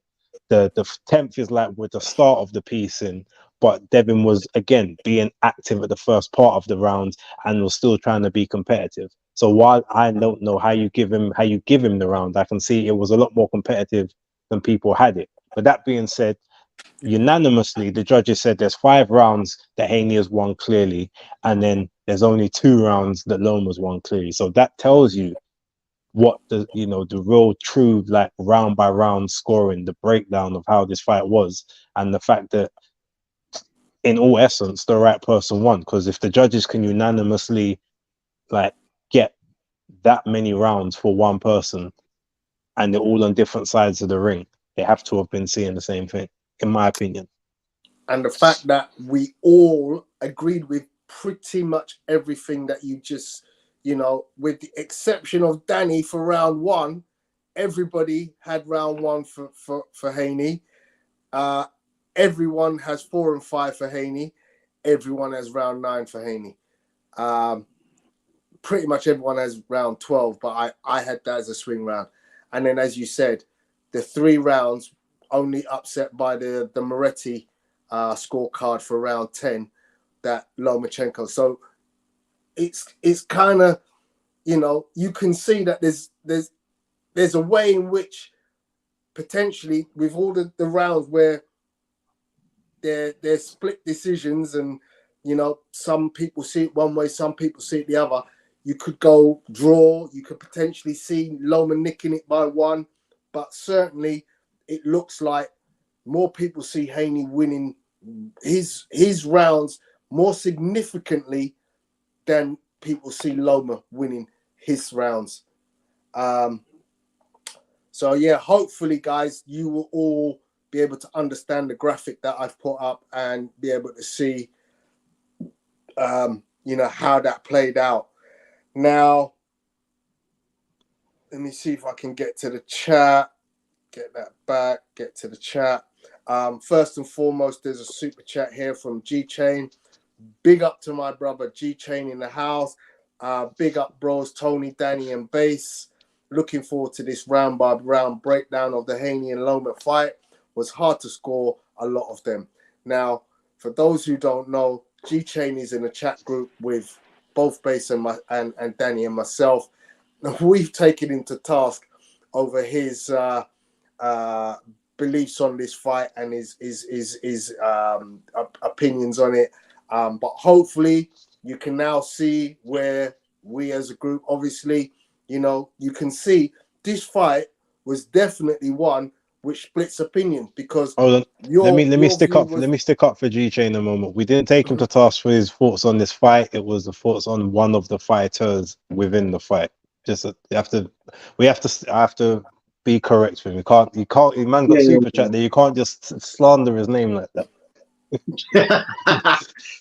10th is like with the start of the piecing, but Devin was again being active at the first part of the round and was still trying to be competitive. So while I don't know how you give him the round, I can see it was a lot more competitive than people had it. But that being said, unanimously, the judges said there's 5 rounds that Haney has won clearly, and then there's only 2 rounds that Loma's won clearly. So that tells you what the real true like round by round scoring, the breakdown of how this fight was, and the fact that in all essence the right person won. Because if the judges can unanimously like get that many rounds for one person and they're all on different sides of the ring, they have to have been seeing the same thing, in my opinion. And the fact that we all agreed with pretty much everything that you just, with the exception of Dani for round 1, everybody had round 1 for Haney. Everyone has 4 and 5 for Haney. Everyone has round 9 for Haney. Pretty much everyone has round 12, but I had that as a swing round. And then, as you said, the 3 rounds only upset by the Moretti scorecard for round 10, that Lomachenko. So it's kind of, you can see that there's a way in which potentially with all the rounds where they're split decisions, and some people see it one way, some people see it the other. You could go draw. You could potentially see Loma nicking it by 1, but certainly it looks like more people see Haney winning his rounds more significantly than people see Loma winning his rounds. So yeah, hopefully, guys, you will all be able to understand the graphic that I've put up and be able to see, how that played out. Now, let me see if I can get to the chat. Get that back. Get to the chat. First and foremost, there's a super chat here from G Chain. Big up to my brother G Chain in the house. Big up, bros, Tony, Dani, and Base. Looking forward to this round by round breakdown of the Haney and Loma fight. Was hard to score a lot of them. Now, for those who don't know, G Chain is in a chat group with both Base and Dani and myself. We've taken him to task over his beliefs on this fight and his opinions on it. But hopefully you can now see where we as a group, obviously, you can see this fight was definitely one which splits opinion, because let me stick up for G Chain a moment. We didn't take him to task for his thoughts on this fight. It was the thoughts on one of the fighters within the fight. I have to be correct with him. You can't. Man got super chat there. You can't just slander his name like that.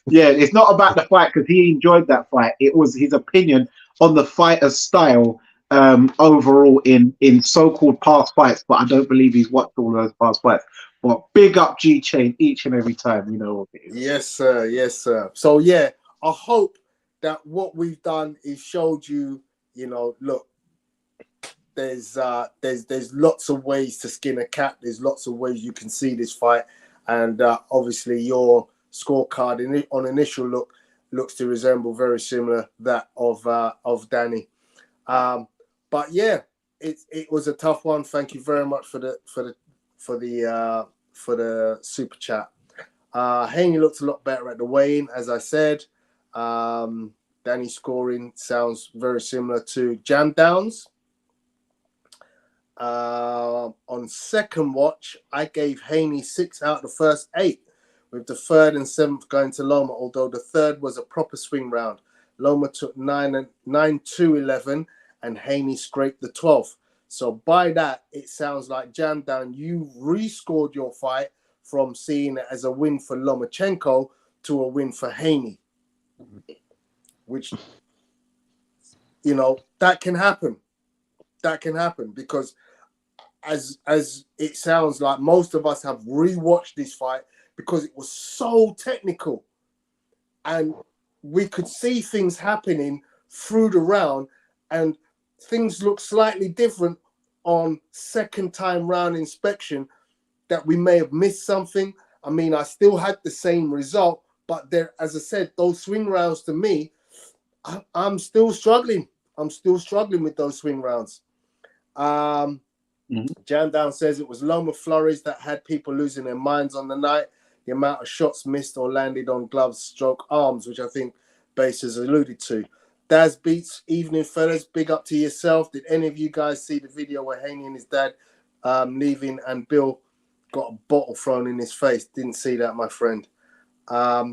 Yeah, it's not about the fight because he enjoyed that fight. It was his opinion on the fighter's style overall in so-called past fights, but I don't believe he's watched all those past fights. But big up G Chain each and every time, you know what it is. Yes, sir. Yes, sir. So yeah, I hope that what we've done is showed you, look, there's lots of ways to skin a cat. There's lots of ways you can see this fight, and obviously your scorecard on initial look looks to resemble very similar that of Dani. But yeah, it was a tough one. Thank you very much for the super chat. Haney looked a lot better at the weigh-in, as I said. Dani scoring sounds very similar to Jam Downs. On second watch, I gave Haney 6 out of the first 8, with the 3rd and 7th going to Loma, although the 3rd was a proper swing round. Loma took 9-2-11, and Haney scraped the 12th. So by that, it sounds like Jam Down, you rescored your fight from seeing it as a win for Lomachenko to a win for Haney, which, you know, that can happen. That can happen because as it sounds like most of us have rewatched this fight because it was so technical and we could see things happening through the round and things look slightly different on second time round inspection, that we may have missed something. I mean, I still had the same result, but there, as I said, those swing rounds to me, I'm still struggling. I'm still struggling with those swing rounds. Jan Down says it was Loma flurries that had people losing their minds on the night. The amount of shots missed or landed on gloves, stroke arms, which I think Base has alluded to. Daz Beats, evening fellas, big up to yourself. Did any of you guys see the video where Haney and his dad leaving and Bill got a bottle thrown in his face? Didn't see that, my friend.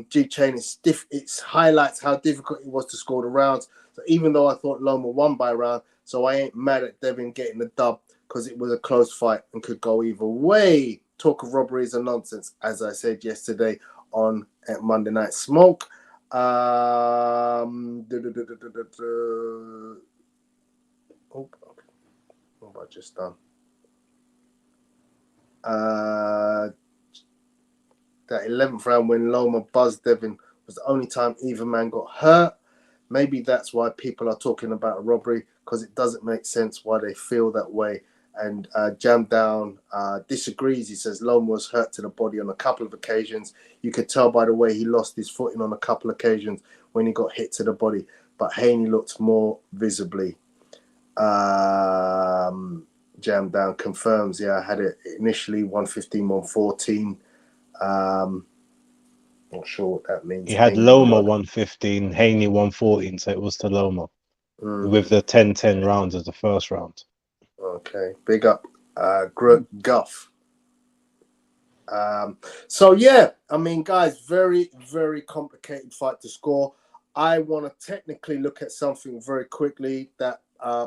G Chain is stiff. It highlights how difficult it was to score the rounds. So even though I thought Loma won by round, so I ain't mad at Devin getting the dub because it was a close fight and could go either way. Talk of robberies and nonsense, as I said yesterday on Monday Night Smoke. Oh, what have I just done? That 11th round when Loma buzzed Devin was the only time either man got hurt. Maybe that's why people are talking about a robbery, because it doesn't make sense why they feel that way. And Jam Down disagrees. He says Loma was hurt to the body on a couple of occasions. You could tell by the way he lost his footing on a couple of occasions when he got hit to the body. But Haney looked more visibly. Jam Down confirms, yeah, I had it initially 115, 114. Not sure what that means. He had Loma 115, Haney 114, so it was to Loma with the 10-10 rounds as the first round. Okay, big up Guff. So yeah, I mean, guys, very, very complicated fight to score. I want to technically look at something very quickly that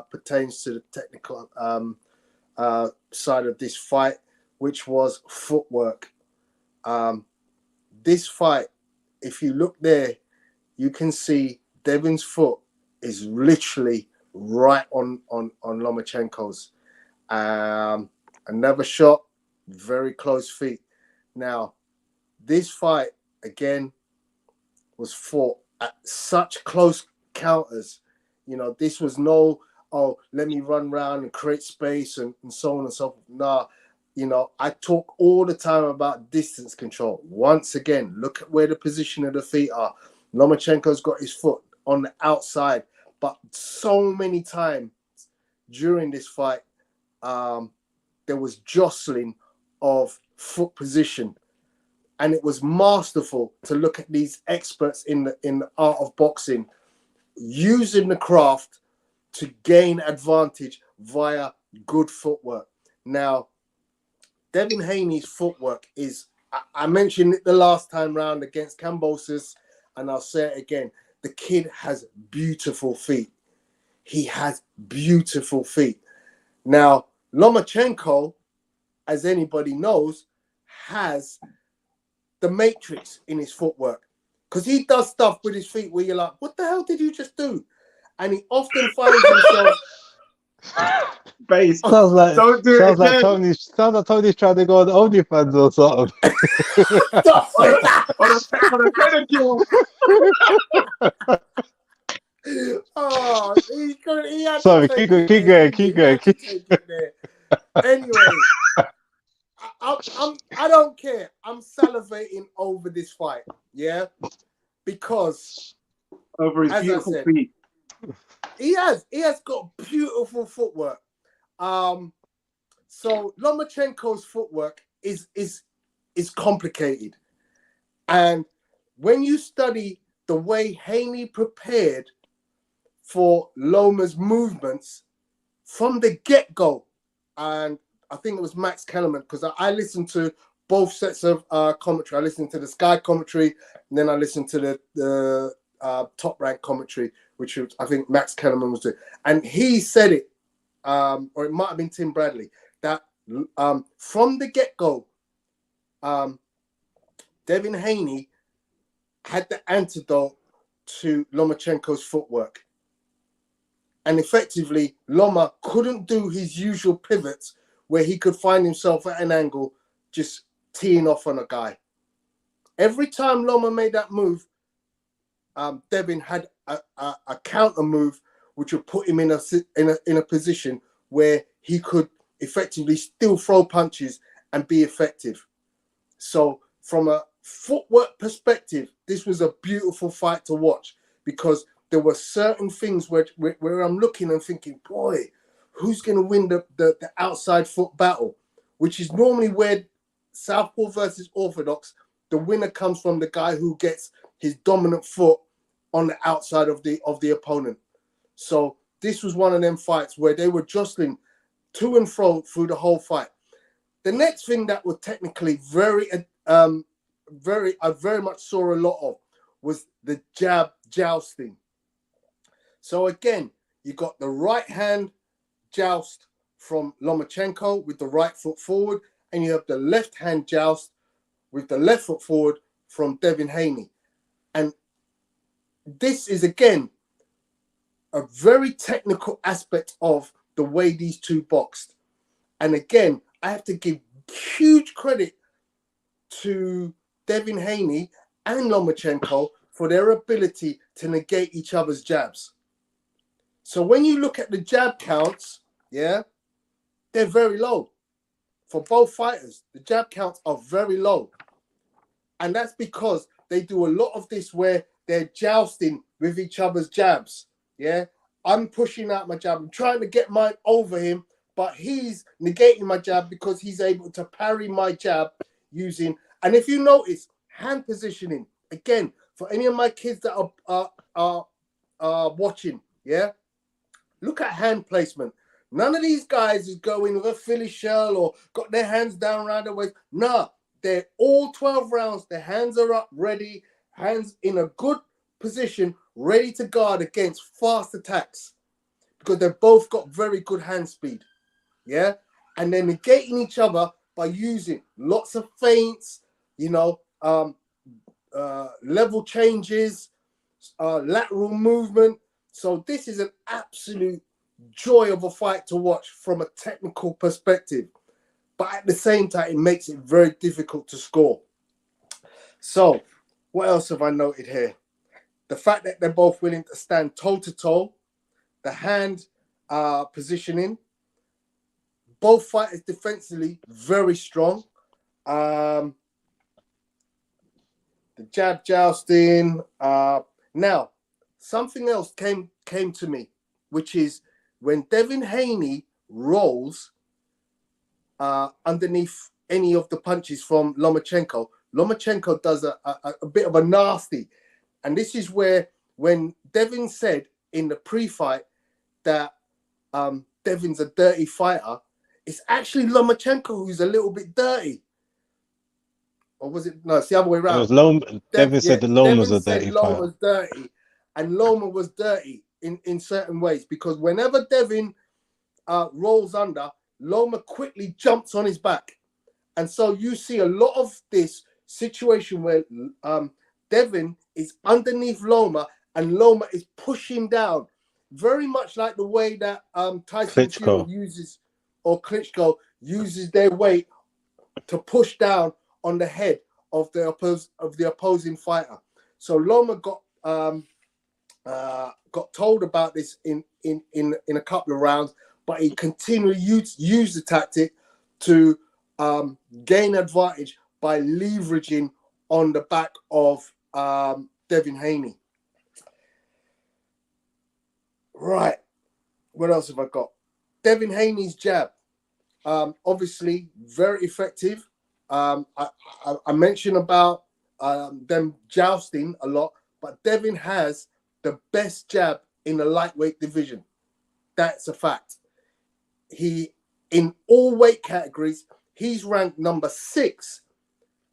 pertains to the technical side of this fight, which was footwork. This fight, if you look there, you can see Devin's foot is literally right on Lomachenko's. Another shot, very close feet. Now, this fight, again, was fought at such close counters. You know, this was no, oh, let me run around and create space and so on and so forth. Nah, you know, I talk all the time about distance control. Once again, look at where the position of the feet are. Lomachenko's got his foot on the outside, but so many times during this fight, there was jostling of foot position, and it was masterful to look at these experts in the art of boxing using the craft to gain advantage via good footwork. Now, Devin Haney's footwork is, I mentioned it the last time round against Kambosos, and I'll say it again. The kid has beautiful feet. He has beautiful feet. Now, Lomachenko, as anybody knows, has the matrix in his footwork, because he does stuff with his feet where you're like, what the hell did you just do? And he often finds himself... Base. Sounds like Tony's trying to go on OnlyFans or something. Stop saying that! On a pedicure. Oh, he had Sorry, to take keep it there. going. Take it there. Anyway, I don't care. I'm salivating over this fight, yeah, because Over his beautiful feet. He has got beautiful footwork. So Lomachenko's footwork is complicated, And when you study the way Haney prepared for Loma's movements from the get-go, and I think it was Max Kellerman, because I listened to both sets of commentary. I listened to the Sky commentary, and then I listened to the Top Rank commentary, which was, I think Max Kellerman was doing. And he said it, or it might have been Tim Bradley, that from the get-go, Devin Haney had the antidote to Lomachenko's footwork. And effectively, Loma couldn't do his usual pivots where he could find himself at an angle just teeing off on a guy. Every time Loma made that move, Devin had a counter move which would put him in a position where he could effectively still throw punches and be effective. So from a footwork perspective, this was a beautiful fight to watch, because there were certain things where I'm looking and thinking, boy, who's going to win the outside foot battle, which is normally where Southpaw versus Orthodox, the winner comes from the guy who gets his dominant foot on the outside of the opponent. So this was one of them fights where they were jostling to and fro through the whole fight. The next thing that was technically I very much saw a lot of was the jab jousting. So again, you got the right hand joust from Lomachenko with the right foot forward, and you have the left hand joust with the left foot forward from Devin Haney. And this is, again, a very technical aspect of the way these two boxed. And again, I have to give huge credit to Devin Haney and Lomachenko for their ability to negate each other's jabs. So when you look at the jab counts, yeah, they're very low. For both fighters, the jab counts are very low. And that's because they do a lot of this where they're jousting with each other's jabs, yeah? I'm pushing out my jab. I'm trying to get mine over him, but he's negating my jab because he's able to parry my jab using... And if you notice, hand positioning, again, for any of my kids that are watching, yeah? Look at hand placement. None of these guys is going with a Philly shell or got their hands down around the waist. No, they're all 12 rounds. Their hands are up, ready, hands in a good position, ready to guard against fast attacks, because they've both got very good hand speed. Yeah. And they're negating each other by using lots of feints, you know, level changes, lateral movement. So this is an absolute joy of a fight to watch from a technical perspective. But at the same time, it makes it very difficult to score. So what else have I noted here? The fact that they're both willing to stand toe-to-toe, the hand positioning, both fighters defensively very strong. The jab jousting. Now, something else came to me, which is when Devin Haney rolls underneath any of the punches from Lomachenko, Lomachenko does a bit of a nasty. And this is where, when Devin said in the pre-fight that Devin's a dirty fighter, it's actually Lomachenko who's a little bit dirty. Or was it? No, it's the other way around. It was Loma. Devin said the Loma's a dirty fighter. Loma's dirty, and Loma was dirty in certain ways, because whenever Devin rolls under, Loma quickly jumps on his back. And so you see a lot of this situation where Devin is underneath Loma and Loma is pushing down, very much like the way that Tyson Fury uses, or Klitschko uses their weight to push down on the head of the opposing fighter. So Loma got told about this in a couple of rounds, but he continually used the tactic to gain advantage by leveraging on the back of Devin Haney. Right. What else have I got? Devin Haney's jab. Obviously, very effective. I mentioned about them jousting a lot, but Devin has the best jab in the lightweight division. That's a fact. He, in all weight categories, he's ranked number 6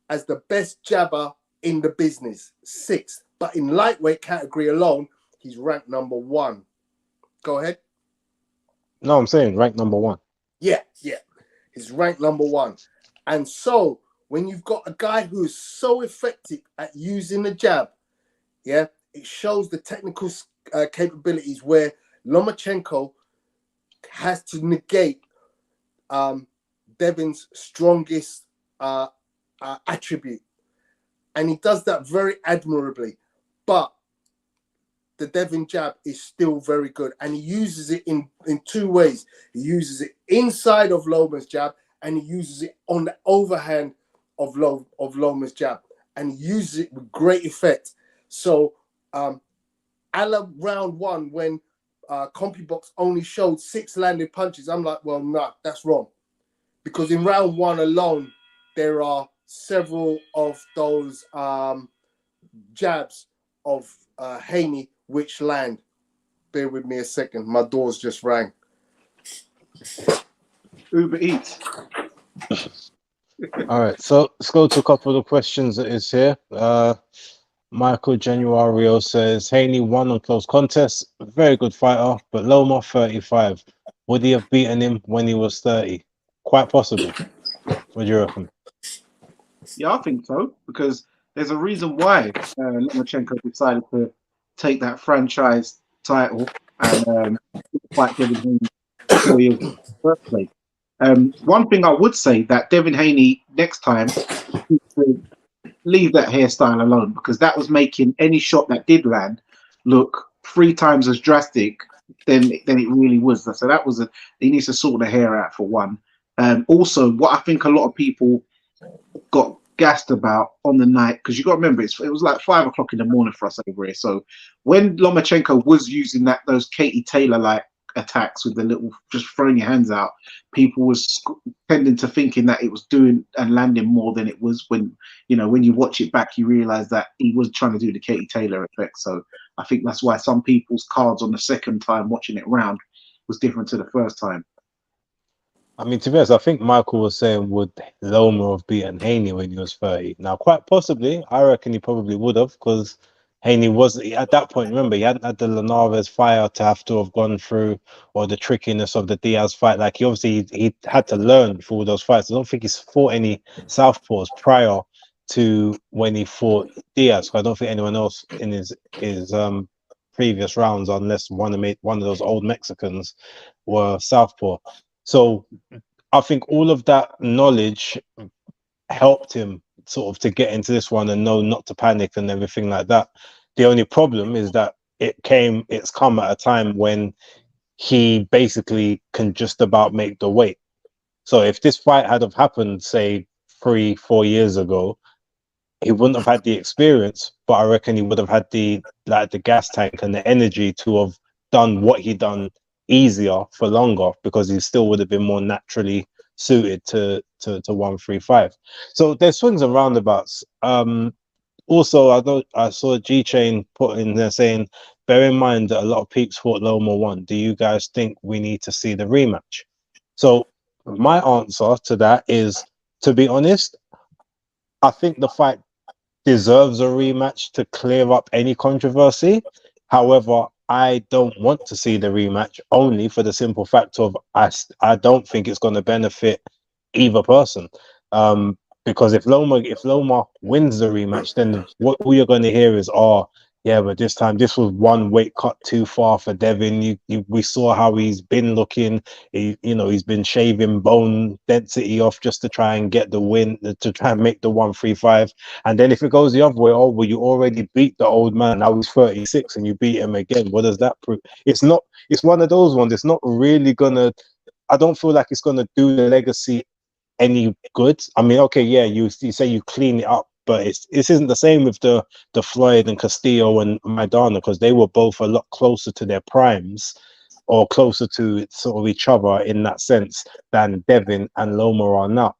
as the best jabber in the business. 6th. But in lightweight category alone, he's ranked number 1. Go ahead. No, I'm saying ranked number 1. Yeah. He's ranked number 1. And so when you've got a guy who is so effective at using the jab, yeah, it shows the technical capabilities where Lomachenko has to negate Devin's strongest attribute. And he does that very admirably. But the Devin jab is still very good. And he uses it in 2 ways. He uses it inside of Loma's jab, and he uses it on the overhand of Loma's jab. And he uses it with great effect. So, a la round 1, when CompuBox only showed 6 landed punches, I'm like, well, nah, that's wrong. Because in round 1 alone, there are several of those jabs of Haney which land. Bear with me a second. My doors just rang. Uber Eats. All right, so let's go to a couple of the questions that is here. Michael Januario says, Haney won on close contest. Very good fighter, but Loma, 35. Would he have beaten him when he was 30? Quite possibly. What do you reckon? Yeah, I think so, because there's a reason why Lomachenko decided to take that franchise title and fight Devin Haney 4 years in the first place. One thing I would say that Devin Haney next time needs to leave that hairstyle alone, because that was making any shot that did land look 3 times as drastic than it really was. So that was he needs to sort the hair out for one. Also, what I think a lot of people got gassed about on the night, because you got to remember it was like 5 o'clock in the morning for us over here. So when Lomachenko was using those Katie Taylor like attacks with the little just throwing your hands out, people was tending to thinking that it was doing and landing more than it was. When you watch it back, you realize that he was trying to do the Katie Taylor effect. So I think that's why some people's cards on the second time watching it round was different to the first time. I mean, to be honest, I think Michael was saying, would Loma have beaten Haney when he was 30? Now, quite possibly, I reckon he probably would have, because Haney was, at that point, remember, he hadn't had the Linares fire to have gone through, or the trickiness of the Diaz fight. Like, he had to learn for all those fights. I don't think he's fought any southpaws prior to when he fought Diaz. I don't think anyone else in his previous rounds, unless one of those old Mexicans, were southpaw. So I think all of that knowledge helped him sort of to get into this one and know not to panic and everything like that. The only problem is that it's come at a time when he basically can just about make the weight. So if this fight had have happened, say 3-4 years ago, he wouldn't have had the experience, but I reckon he would have had the gas tank and the energy to have done what he done easier for longer, because he still would have been more naturally suited to 135. So there's swings and roundabouts. Also, I saw G Chain put in there saying, bear in mind that a lot of peeps fought Loma 1. Do you guys think we need to see the rematch? So my answer to that is, to be honest, I think the fight deserves a rematch to clear up any controversy. However, I don't want to see the rematch, only for the simple fact of I don't think it's going to benefit either person. Because if Loma wins the rematch, then what all you're going to hear is, oh yeah, but this time this was one weight cut too far for Devin. We saw how he's been looking. He's been shaving bone density off just to try and get the win, to try and make the 135. And then if it goes the other way, oh well, you already beat the old man. Now he's 36 and you beat him again. What does that prove? It's one of those ones. It's not really gonna. I don't feel like it's gonna do the legacy any good. I mean, okay, yeah, you say you clean it up, but this isn't the same with the Floyd and Castillo and Maidana, because they were both a lot closer to their primes, or closer to sort of each other in that sense, than Devin and Loma are now.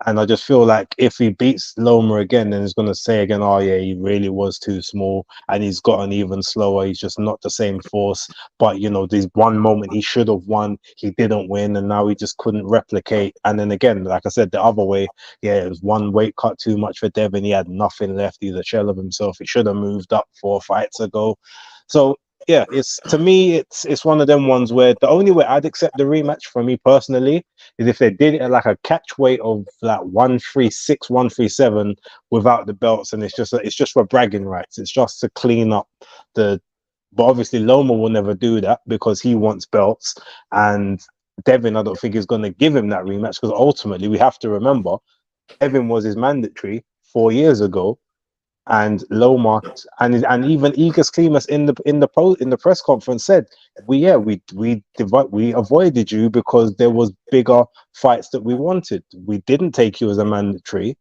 And I just feel like if he beats Loma again, then he's going to say again, oh, yeah, he really was too small and he's gotten even slower. He's just not the same force. But, you know, there's one moment he should have won. He didn't win and now he just couldn't replicate. And then again, like I said, the other way, yeah, it was one weight cut too much for Devin. He had nothing left. He's a shell of himself. He should have moved up 4 fights ago. So, yeah, it's to me, it's one of them ones where the only way I'd accept the rematch for me personally is if they did it at like a catch weight of like 136, 137 without the belts, and it's just for bragging rights. It's just to clean up the. But obviously Loma will never do that because he wants belts, and Devin, I don't think is going to give him that rematch because ultimately we have to remember Devin was his mandatory 4 years ago. And Loma and even Igas Klimas in the press conference said we avoided you because there was bigger fights that we wanted. We didn't take you as a mandatory.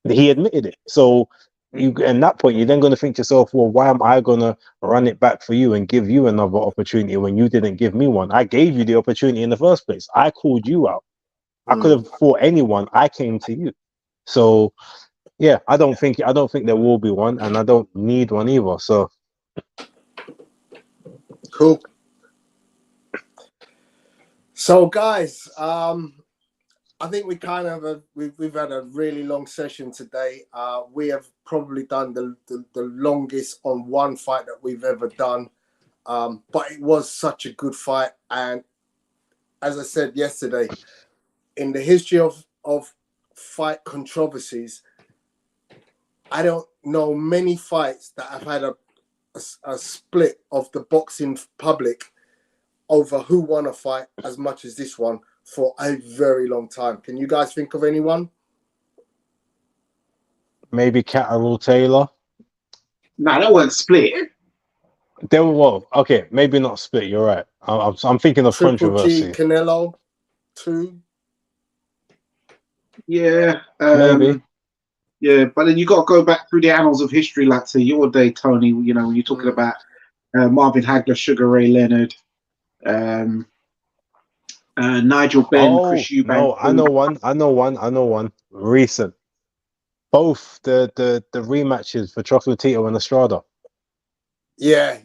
He admitted it. So you at that point you're then going to think to yourself, well, why am I going to run it back for you and give you another opportunity when you didn't give me one? I gave you the opportunity in the first place. I called you out. I could have fought anyone. I came to you. So yeah, I don't think there will be one, and I don't need one either. So cool. So guys, I think we kind of we've had a really long session today. We have probably done the longest on one fight that we've ever done, but it was such a good fight. And as I said yesterday, in the history of fight controversies, I don't know many fights that have had a split of the boxing public over who won a fight as much as this one for a very long time. Can you guys think of anyone? maybe Catterall Taylor. No, that wasn't split. They were well, okay, maybe not split. You're right. I'm thinking of Triple G controversy. Canelo 2. Yeah, Maybe. yeah, but then you got to go back through the annals of history, like to your day, Tony. You know, when you're talking about Marvin Hagler, Sugar Ray Leonard, Nigel Benn, Chris Eubank. No, I know one. Recent. Both the rematches for Chocolatito and Estrada. Yeah.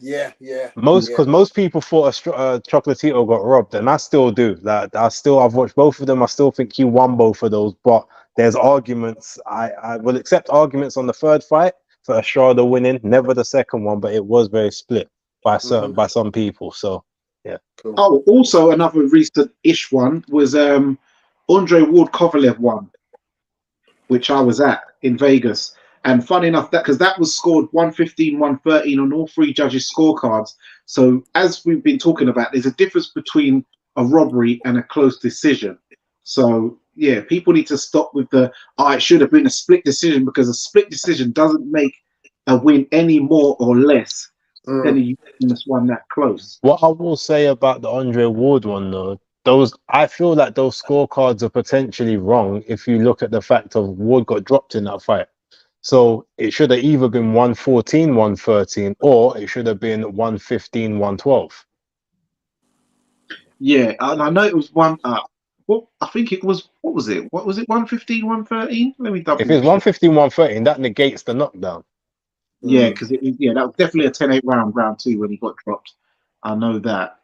Most people thought Chocolatito got robbed, and I still do. I've watched both of them. I still think he won both of those, but there's arguments. I will accept arguments on the third fight for Estrada winning, never the second one, but it was very split by some people. So yeah. Cool. Oh, also another recent-ish one was Andre Ward Kovalev one, which I was at in Vegas. And fun enough, because that was scored 115, 113 on all 3 judges' scorecards. So as we've been talking about, there's a difference between a robbery and a close decision. So yeah, people need to stop with it should have been a split decision, because a split decision doesn't make a win any more or less than a unanimous one that close. What I will say about the Andre Ward one, though, I feel like those scorecards are potentially wrong if you look at the fact of Ward got dropped in that fight. So it should have either been 114, 113, or it should have been 115, 112. Yeah, and I know it was one. Well, I think it was. What was it? 115, 113? Let me double. If it's 115, 113, that negates the knockdown. Yeah, because that was definitely a 10-8 round 2 when he got dropped. I know that.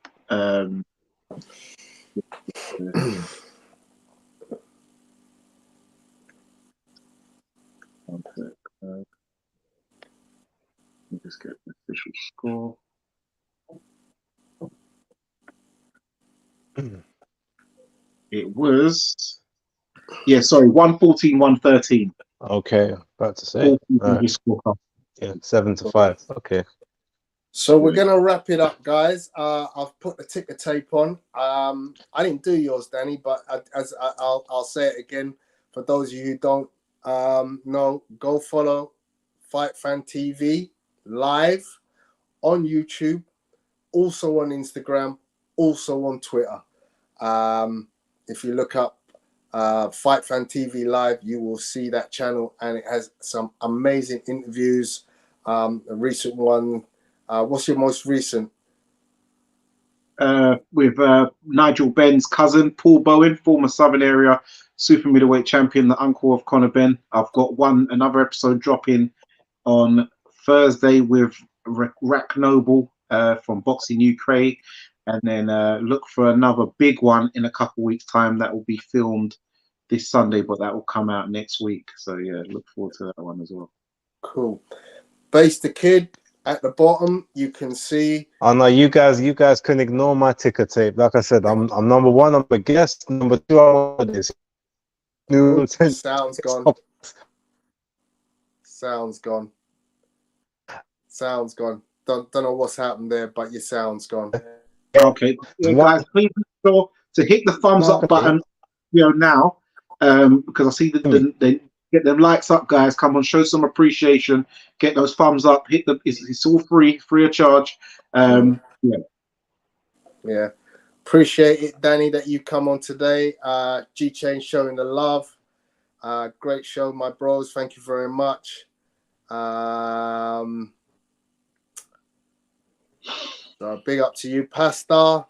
One sec. Let me just get the official score. It was 114, 113. Okay, about to say. Right. Yeah, 7-5. Okay. So we're gonna wrap it up, guys. I've put the ticker tape on. I didn't do yours, Danny, but I'll say it again for those of you who don't know. Go follow FightFanTVLive on YouTube, also on Instagram, also on Twitter. If you look up FightFanTVLive, you will see that channel, and it has some amazing interviews. A recent one. What's your most recent? with Nigel Benn's cousin, Paul Bowen, former Southern Area super middleweight champion, the uncle of Conor Benn. I've got another episode dropping on Thursday with Rack Noble from Boxing UK, and then look for another big one in a couple weeks' time that will be filmed this Sunday, but that will come out next week. So yeah, look forward to that one as well. Cool. BaseDaKID at the bottom, you can see. Oh no, you guys can ignore my ticker tape. Like I said, I'm number one. I'm a guest. Number two, I'm this. New Sound's gone. Sound's gone. Sound's gone. Don't know what's happened there, but your sound's gone. Okay, yeah, guys, please make sure to hit the thumbs up button, now, because I see they get them likes up, guys. Come on, show some appreciation. Get those thumbs up. Hit the. It's all free of charge. Yeah. Appreciate it, Danny, that you come on today. G Chain showing the love. Great show, my bros. Thank you very much. So big up to you, Pastor.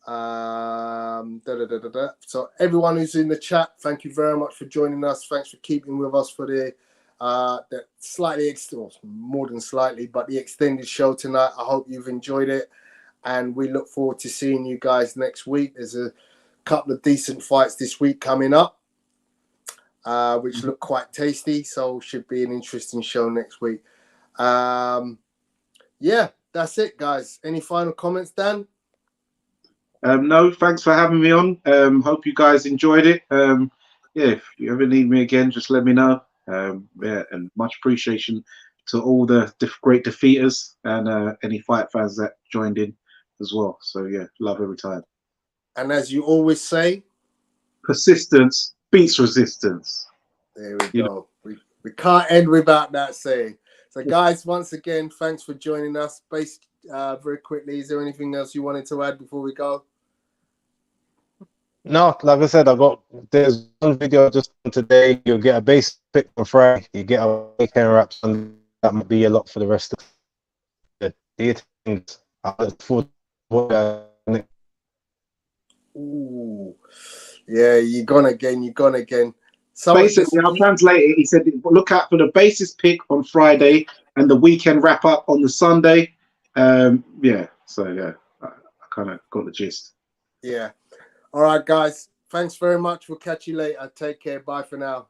So everyone who's in the chat, thank you very much for joining us. Thanks for keeping with us for the slightly more than slightly, but the extended show tonight. I hope you've enjoyed it, and we look forward to seeing you guys next week. There's a couple of decent fights this week coming up, which look quite tasty, so should be an interesting show next week. Yeah, that's it, guys. Any final comments, Dan? No, thanks for having me on. Hope you guys enjoyed it. If you ever need me again, just let me know. And much appreciation to all the great defeaters and any fight fans that joined in as well. So yeah, love every time. And as you always say, persistence beats resistance. There we go. We can't end without that saying. So guys, once again, thanks for joining us. Very quickly, is there anything else you wanted to add before we go? No, like I said, there's one video just today. You'll get a base pick on Friday. You get a weekend wraps, and that might be a lot for the rest of the things. I look forward to Ooh, yeah, you're gone again. Basically, I'll translate it. He said, look out for the basis pick on Friday and the weekend wrap up on the Sunday. I kind of got the gist. Yeah. All right, guys. Thanks very much. We'll catch you later. Take care. Bye for now.